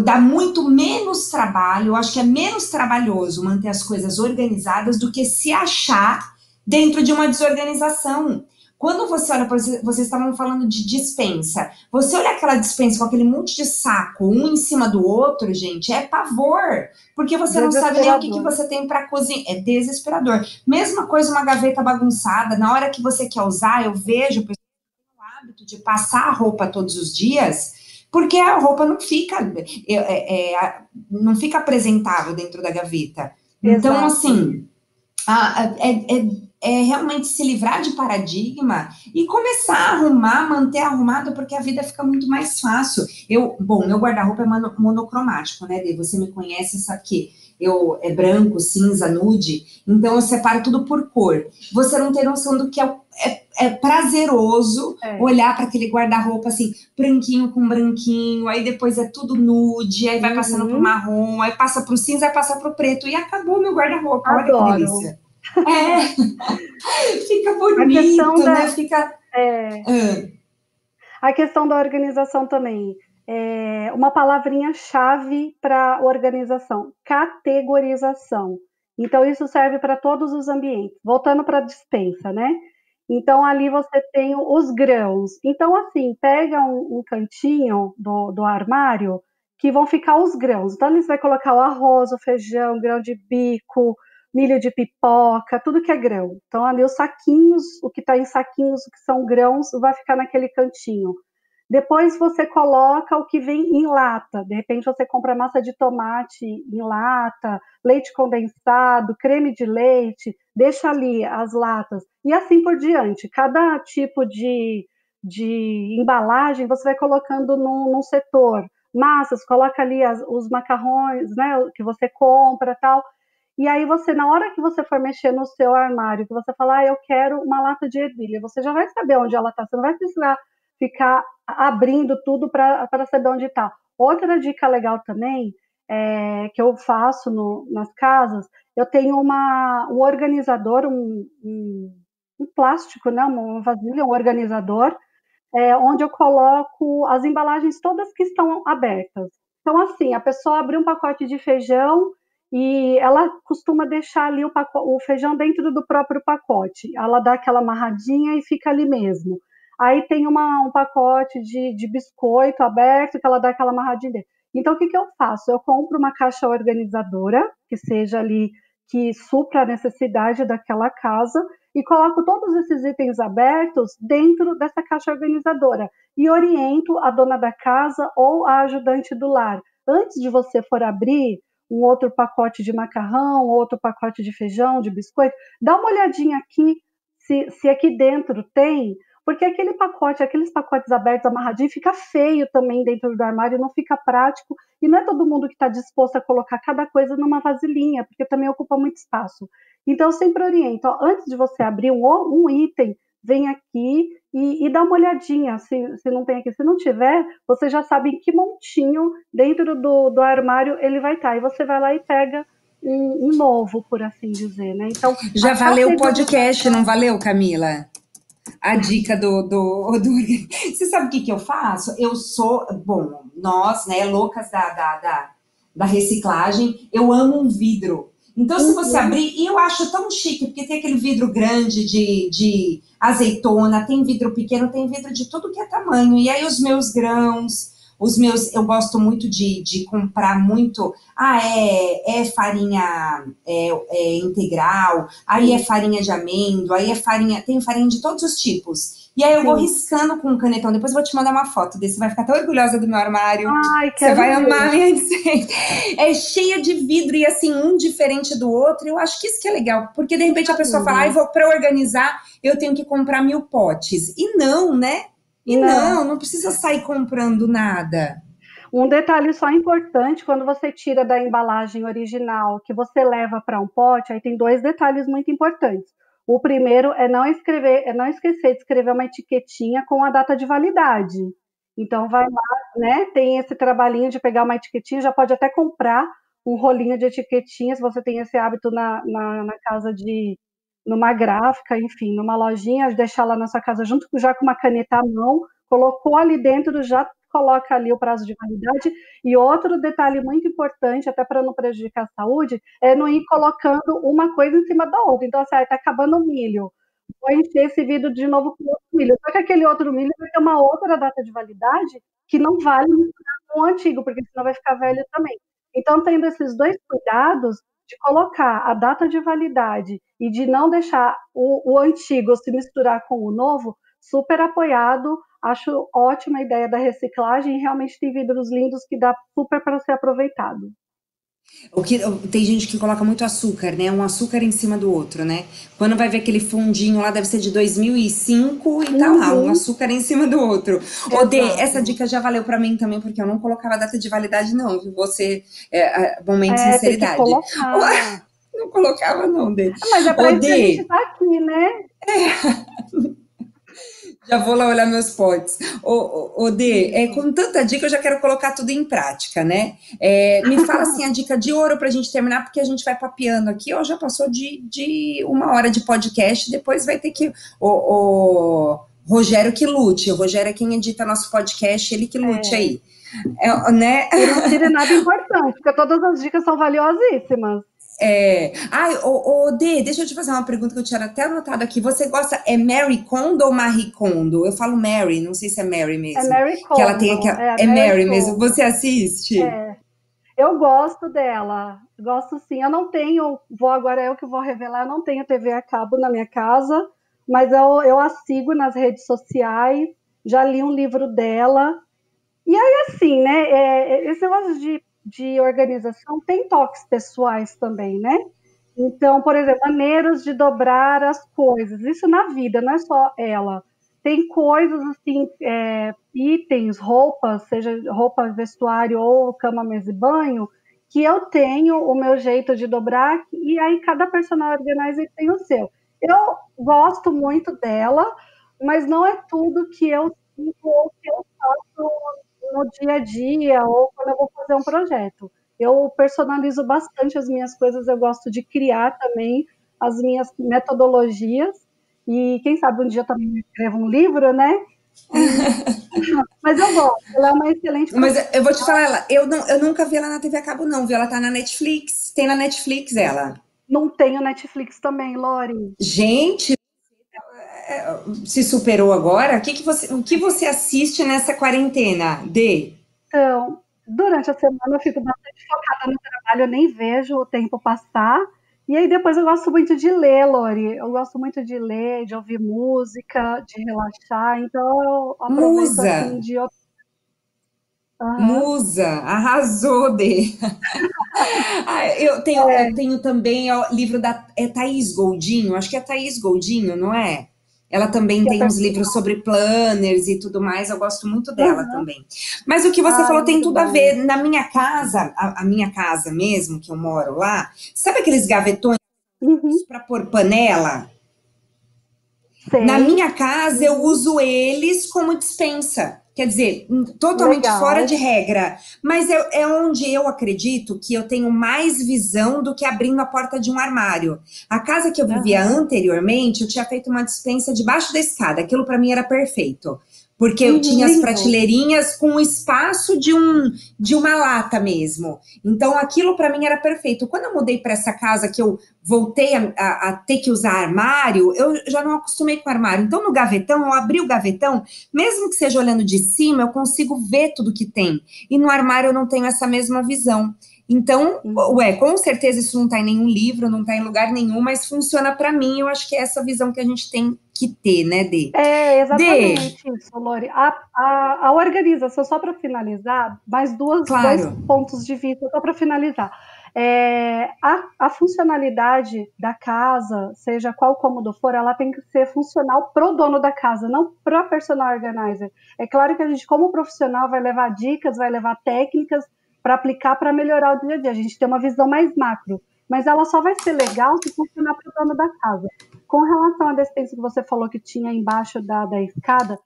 dá muito menos trabalho. Eu acho que é menos trabalhoso manter as coisas organizadas do que se achar dentro de uma desorganização. Quando você olha, vocês estavam falando de despensa, você olha aquela despensa com aquele monte de saco, um em cima do outro, gente, é pavor, porque você não sabe nem o que você tem para cozinhar, é desesperador. Mesma coisa, uma gaveta bagunçada, na hora que você quer usar, eu vejo o pessoal que tem o hábito de passar a roupa todos os dias, porque a roupa não fica apresentável dentro da gaveta. Então, Exato. assim, é realmente se livrar de paradigma e começar a arrumar, manter arrumado, porque a vida fica muito mais fácil. Meu guarda-roupa é monocromático, né, Dê? Você me conhece, sabe que é branco, cinza, nude, então eu separo tudo por cor. Você não tem noção do que é prazeroso olhar para aquele guarda-roupa assim, branquinho com branquinho, aí depois é tudo nude, aí vai passando pro marrom, aí passa pro cinza, aí passa pro preto, e acabou meu guarda-roupa. Olha que delícia. Fica bonito, né? A questão da organização também. Uma palavrinha-chave para organização: categorização. Então, isso serve para todos os ambientes. Voltando para a despensa, né? Então, ali você tem os grãos. Então, assim, pega um cantinho do armário que vão ficar os grãos. Então, ali você vai colocar o arroz, o feijão, grão de bico, milho de pipoca, tudo que é grão. Então, ali os saquinhos, o que está em saquinhos, o que são grãos, vai ficar naquele cantinho. Depois você coloca o que vem em lata. De repente você compra massa de tomate em lata, leite condensado, creme de leite, deixa ali as latas. E assim por diante. Cada tipo de embalagem você vai colocando num setor. Massas, coloca ali os macarrões, né, que você compra, tal. E aí você, na hora que você for mexer no seu armário, que você falar, eu quero uma lata de ervilha, você já vai saber onde ela está. Você não vai precisar ficar abrindo tudo para saber onde está. Outra dica legal também, que eu faço nas casas, eu tenho um organizador, um plástico, né, uma vasilha, um organizador, onde eu coloco as embalagens todas que estão abertas. Então, assim, a pessoa abre um pacote de feijão e ela costuma deixar ali o feijão dentro do próprio pacote. Ela dá aquela amarradinha e fica ali mesmo. Aí tem um pacote de biscoito aberto que ela dá aquela amarradinha dentro. Então, o que eu faço? Eu compro uma caixa organizadora, que seja ali, que supra a necessidade daquela casa, e coloco todos esses itens abertos dentro dessa caixa organizadora e oriento a dona da casa ou a ajudante do lar. Antes de você for abrir um outro pacote de macarrão, outro pacote de feijão, de biscoito, dá uma olhadinha aqui se aqui dentro tem, porque aqueles pacotes abertos, amarradinhos, fica feio também dentro do armário, não fica prático, e não é todo mundo que está disposto a colocar cada coisa numa vasilhinha, porque também ocupa muito espaço. Então, eu sempre oriento, antes de você abrir um item, vem aqui e dá uma olhadinha, se não tem aqui. Se não tiver, você já sabe em que montinho dentro do armário ele vai estar. E você vai lá e pega um novo, por assim dizer, né? Então, já valeu o podcast, não valeu, Camila? A dica Você sabe o que eu faço? Nós, né, loucas da reciclagem, eu amo um vidro. Então, se você abrir, e eu acho tão chique, porque tem aquele vidro grande de azeitona, tem vidro pequeno, tem vidro de tudo que é tamanho. E aí os meus grãos, eu gosto muito de comprar muito, farinha integral, aí é farinha de amêndoa, aí tem farinha de todos os tipos. E aí eu vou riscando com um canetão, depois eu vou te mandar uma foto desse, você vai ficar tão orgulhosa do meu armário. Você vai amar minha receita. É cheia de vidro e assim, um diferente do outro, eu acho que isso que é legal, porque de repente a pessoa fala, para organizar, eu tenho que comprar 1000 potes. E não, né? E não precisa sair comprando nada. Um detalhe só importante, quando você tira da embalagem original, que você leva para um pote, aí tem 2 detalhes muito importantes. O primeiro é não esquecer de escrever uma etiquetinha com a data de validade. Então vai lá, né? Tem esse trabalhinho de pegar uma etiquetinha, já pode até comprar um rolinho de etiquetinhas, se você tem esse hábito na casa numa gráfica, enfim, numa lojinha, deixar lá na sua casa junto já com uma caneta à mão, colocou ali dentro, já coloca ali o prazo de validade. E outro detalhe muito importante, até para não prejudicar a saúde, é não ir colocando uma coisa em cima da outra. Então, assim, está acabando o milho, vou encher esse vidro de novo com outro milho. Só que aquele outro milho vai ter uma outra data de validade que não vale misturar com o antigo, porque senão vai ficar velho também. Então, tendo esses 2 cuidados, de colocar a data de validade e de não deixar o antigo se misturar com o novo, super apoiado Acho ótima a ideia da reciclagem, e realmente tem vidros lindos que dá super para ser aproveitado. Tem gente que coloca muito açúcar, né? Um açúcar em cima do outro, né? Quando vai ver aquele fundinho lá, deve ser de 2005 e tá lá, um açúcar em cima do outro. Ô, Dê, essa dica já valeu pra mim também, porque eu não colocava data de validade, não, viu? Você, momento de sinceridade. Tem que colocar. Não colocava, não, Dê. Mas é pra isso que a gente tá aqui, né? Já vou lá olhar meus potes. Ô Dê, com tanta dica, eu já quero colocar tudo em prática, né? Me fala assim a dica de ouro pra gente terminar, porque a gente vai papeando aqui. Ó, já passou de 1 hora de podcast, depois vai ter que... O Rogério que lute. O Rogério é quem edita nosso podcast, ele que lute aí. Né? E não tire nada importante, porque todas as dicas são valiosíssimas. Dê, deixa eu te fazer uma pergunta que eu tinha até anotado aqui. Você gosta, Mary Kondo ou Marie Kondo? Eu falo Mary, não sei se é Mary mesmo. É Mary Kondo. Que ela tem aqui, Mary mesmo. Você assiste? Eu gosto dela, gosto sim. Eu não tenho, agora eu que vou revelar, eu não tenho TV a cabo na minha casa, mas eu a sigo nas redes sociais, já li um livro dela. E aí, assim, né, esse negócio de organização tem toques pessoais também, né? Então, por exemplo, maneiras de dobrar as coisas. Isso na vida, não é só ela. Tem coisas assim, itens, roupas, seja roupa, vestuário ou cama, mesa e banho, que eu tenho o meu jeito de dobrar, e aí cada personal organizer tem o seu. Eu gosto muito dela, mas não é tudo que eu sigo ou que eu faço no dia a dia ou quando eu vou fazer um projeto. Eu personalizo bastante as minhas coisas, eu gosto de criar também as minhas metodologias, e quem sabe um dia eu também escrevo um livro, né? Mas eu gosto, ela é uma excelente profissional. Mas eu vou te falar, eu nunca vi ela na TV a cabo, não, viu? Ela tá na Netflix, tem na Netflix ela. Não tenho Netflix também, Lori. Gente, se superou agora? O que você assiste nessa quarentena, Dê? Então, durante a semana eu fico bastante focada no trabalho, eu nem vejo o tempo passar. E aí depois eu gosto muito de ler, Lori. Eu gosto muito de ler, de ouvir música, de relaxar. Então eu aproveito assim de... Musa, arrasou, Dê. Eu tenho também o livro da Thaís Goldinho, acho que é Thaís Goldinho, não é? Ela também tem uns livros sobre planners e tudo mais, eu gosto muito dela também. Mas o que você falou tem tudo a ver. Na minha casa, a minha casa mesmo, que eu moro lá, sabe aqueles gavetões para pôr panela? Sei. Na minha casa, eu uso eles como despensa. Quer dizer, totalmente fora de regra. Mas é onde eu acredito que eu tenho mais visão do que abrindo a porta de um armário. A casa que eu vivia anteriormente, eu tinha feito uma despensa debaixo da escada. Aquilo para mim era perfeito. Porque eu tinha as prateleirinhas com o espaço de uma lata mesmo. Então, aquilo para mim era perfeito. Quando eu mudei para essa casa, que eu voltei a ter que usar armário, eu já não acostumei com armário. Então, no gavetão, eu abri o gavetão, mesmo que seja olhando de cima, eu consigo ver tudo que tem. E no armário eu não tenho essa mesma visão. Então, com certeza isso não está em nenhum livro, não está em lugar nenhum, mas funciona para mim. Eu acho que é essa visão que a gente tem que ter, né, Dê? Exatamente isso, Lori. A organização, só para finalizar, mais dois pontos de vista, só para finalizar. A funcionalidade da casa, seja qual cômodo for, ela tem que ser funcional pro dono da casa, não para personal organizer. É claro que a gente, como profissional, vai levar dicas, vai levar técnicas para aplicar para melhorar o dia a dia. A gente tem uma visão mais macro, mas ela só vai ser legal se funcionar para o dono da casa. Com relação à despensa que você falou que tinha embaixo da escada,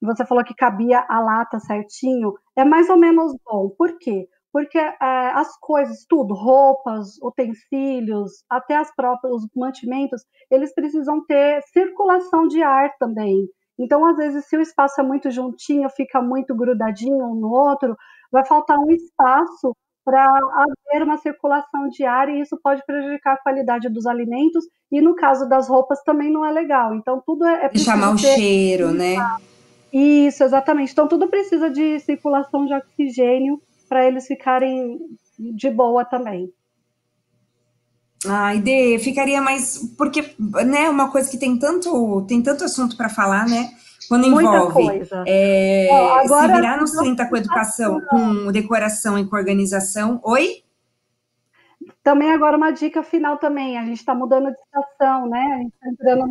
você falou que cabia a lata certinho, é mais ou menos bom. Por quê? Porque as coisas, tudo, roupas, utensílios, até os mantimentos, eles precisam ter circulação de ar também. Então, às vezes, se o espaço é muito juntinho, fica muito grudadinho um no outro, vai faltar um espaço para haver uma circulação de ar, e isso pode prejudicar a qualidade dos alimentos, e no caso das roupas também não é legal. Então, tudo preciso chamar o cheiro, né? Isso, exatamente. Então, tudo precisa de circulação de oxigênio para eles ficarem de boa também. Dê, ficaria mais... Porque, né, uma coisa que tem tanto assunto para falar, né? Quando envolve coisa. se virar nos 30 com educação, com decoração e com organização. Oi? Também agora uma dica final também, a gente está mudando de estação, né? A gente está entrando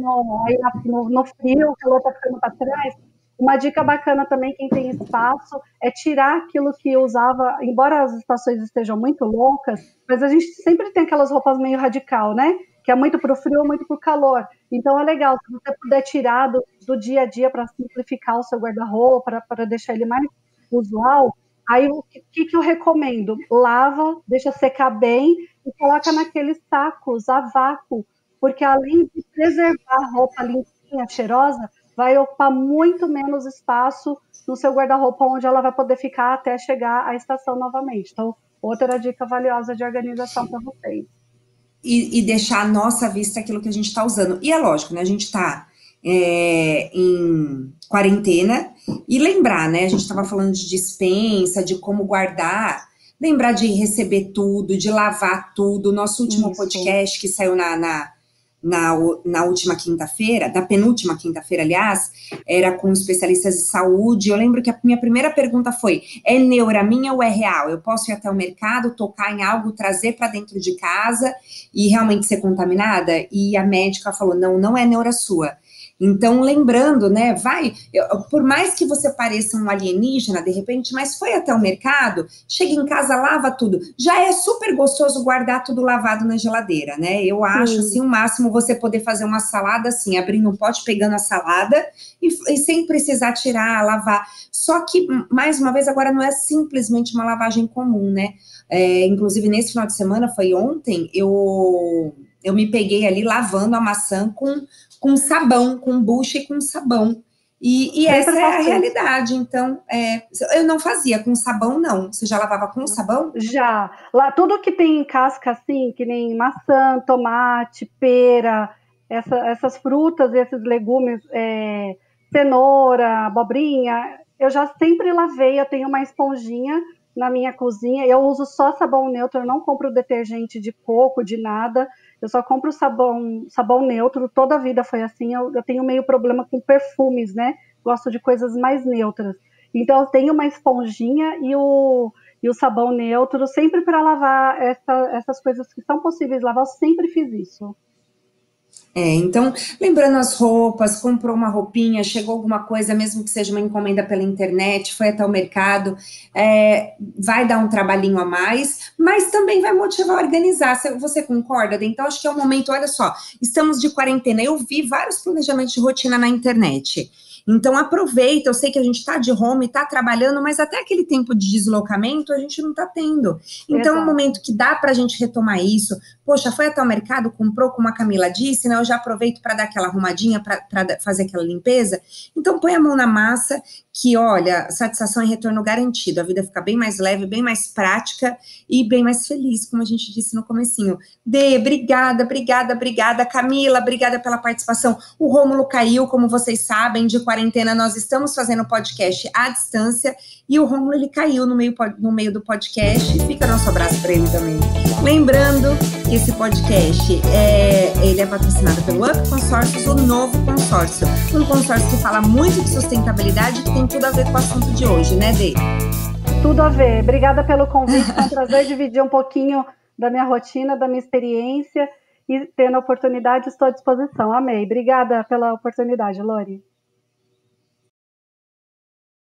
no frio, o calor está ficando para trás. Uma dica bacana também, quem tem espaço, é tirar aquilo que usava, embora as estações estejam muito loucas, mas a gente sempre tem aquelas roupas meio radical, né? Que é muito para o frio, muito para o calor. Então é legal, se você puder tirar do dia a dia para simplificar o seu guarda-roupa, para deixar ele mais usual, aí o que eu recomendo? Lava, deixa secar bem e coloca naqueles sacos a vácuo, porque além de preservar a roupa limpinha, cheirosa, vai ocupar muito menos espaço no seu guarda-roupa, onde ela vai poder ficar até chegar à estação novamente. Então, outra dica valiosa de organização para vocês. E deixar à nossa vista aquilo que a gente está usando. E é lógico, né? A gente está em quarentena e lembrar, né? A gente estava falando de despensa, de como guardar, lembrar de receber tudo, de lavar tudo. Nosso último podcast que saiu na última quinta-feira, da penúltima quinta-feira, aliás, era com especialistas de saúde. Eu lembro que a minha primeira pergunta foi: é neura minha ou é real? Eu posso ir até o mercado, tocar em algo, trazer para dentro de casa e realmente ser contaminada? E a médica falou: não é neura sua. Então, lembrando, né, por mais que você pareça um alienígena, de repente, mas foi até o mercado, chega em casa, lava tudo. Já é super gostoso guardar tudo lavado na geladeira, né? Eu acho, assim, o máximo você poder fazer uma salada, assim, abrindo um pote, pegando a salada e sem precisar tirar, lavar. Só que, mais uma vez, agora não é simplesmente uma lavagem comum, né? Inclusive, nesse final de semana, foi ontem, eu me peguei ali lavando a maçã com sabão, com bucha e com sabão. E essa é a realidade. Então, eu não fazia com sabão, não. Você já lavava com sabão? Já. Lá, tudo que tem casca, assim, que nem maçã, tomate, pera, essas frutas, esses legumes, cenoura, abobrinha, eu já sempre lavei. Eu tenho uma esponjinha na minha cozinha. Eu uso só sabão neutro, eu não compro detergente de coco, de nada. Eu só compro sabão neutro, toda a vida foi assim. Eu tenho meio problema com perfumes, né? Gosto de coisas mais neutras. Então, eu tenho uma esponjinha e o sabão neutro, sempre para lavar essas coisas que são possíveis lavar, eu sempre fiz isso. Então, lembrando as roupas, comprou uma roupinha, chegou alguma coisa, mesmo que seja uma encomenda pela internet, foi até o mercado, vai dar um trabalhinho a mais, mas também vai motivar a organizar. Você concorda? Então, acho que é o momento, olha só, estamos de quarentena, eu vi vários planejamentos de rotina na internet. Então, aproveita, eu sei que a gente está de home, está trabalhando, mas até aquele tempo de deslocamento a gente não está tendo. Então, é um momento que dá para a gente retomar isso. Poxa, foi até o mercado, comprou, como a Camila disse, né? Eu já aproveito para dar aquela arrumadinha, para fazer aquela limpeza. Então, põe a mão na massa, que, olha, satisfação e retorno garantido. A vida fica bem mais leve, bem mais prática e bem mais feliz, como a gente disse no comecinho. Dê, obrigada. Camila, obrigada pela participação. O Rômulo caiu, como vocês sabem, de quarentena, nós estamos fazendo o podcast à distância e o Rômulo, ele caiu no meio do podcast. Fica nosso abraço para ele também. Lembrando que esse podcast ele é patrocinado pelo Up Consórcios, o novo consórcio. Um consórcio que fala muito de sustentabilidade, que tem tudo a ver com o assunto de hoje, né, Dê? Tudo a ver. Obrigada pelo convite. Foi um prazer dividir um pouquinho da minha rotina, da minha experiência, e tendo a oportunidade, estou à disposição. Amei. Obrigada pela oportunidade, Lori.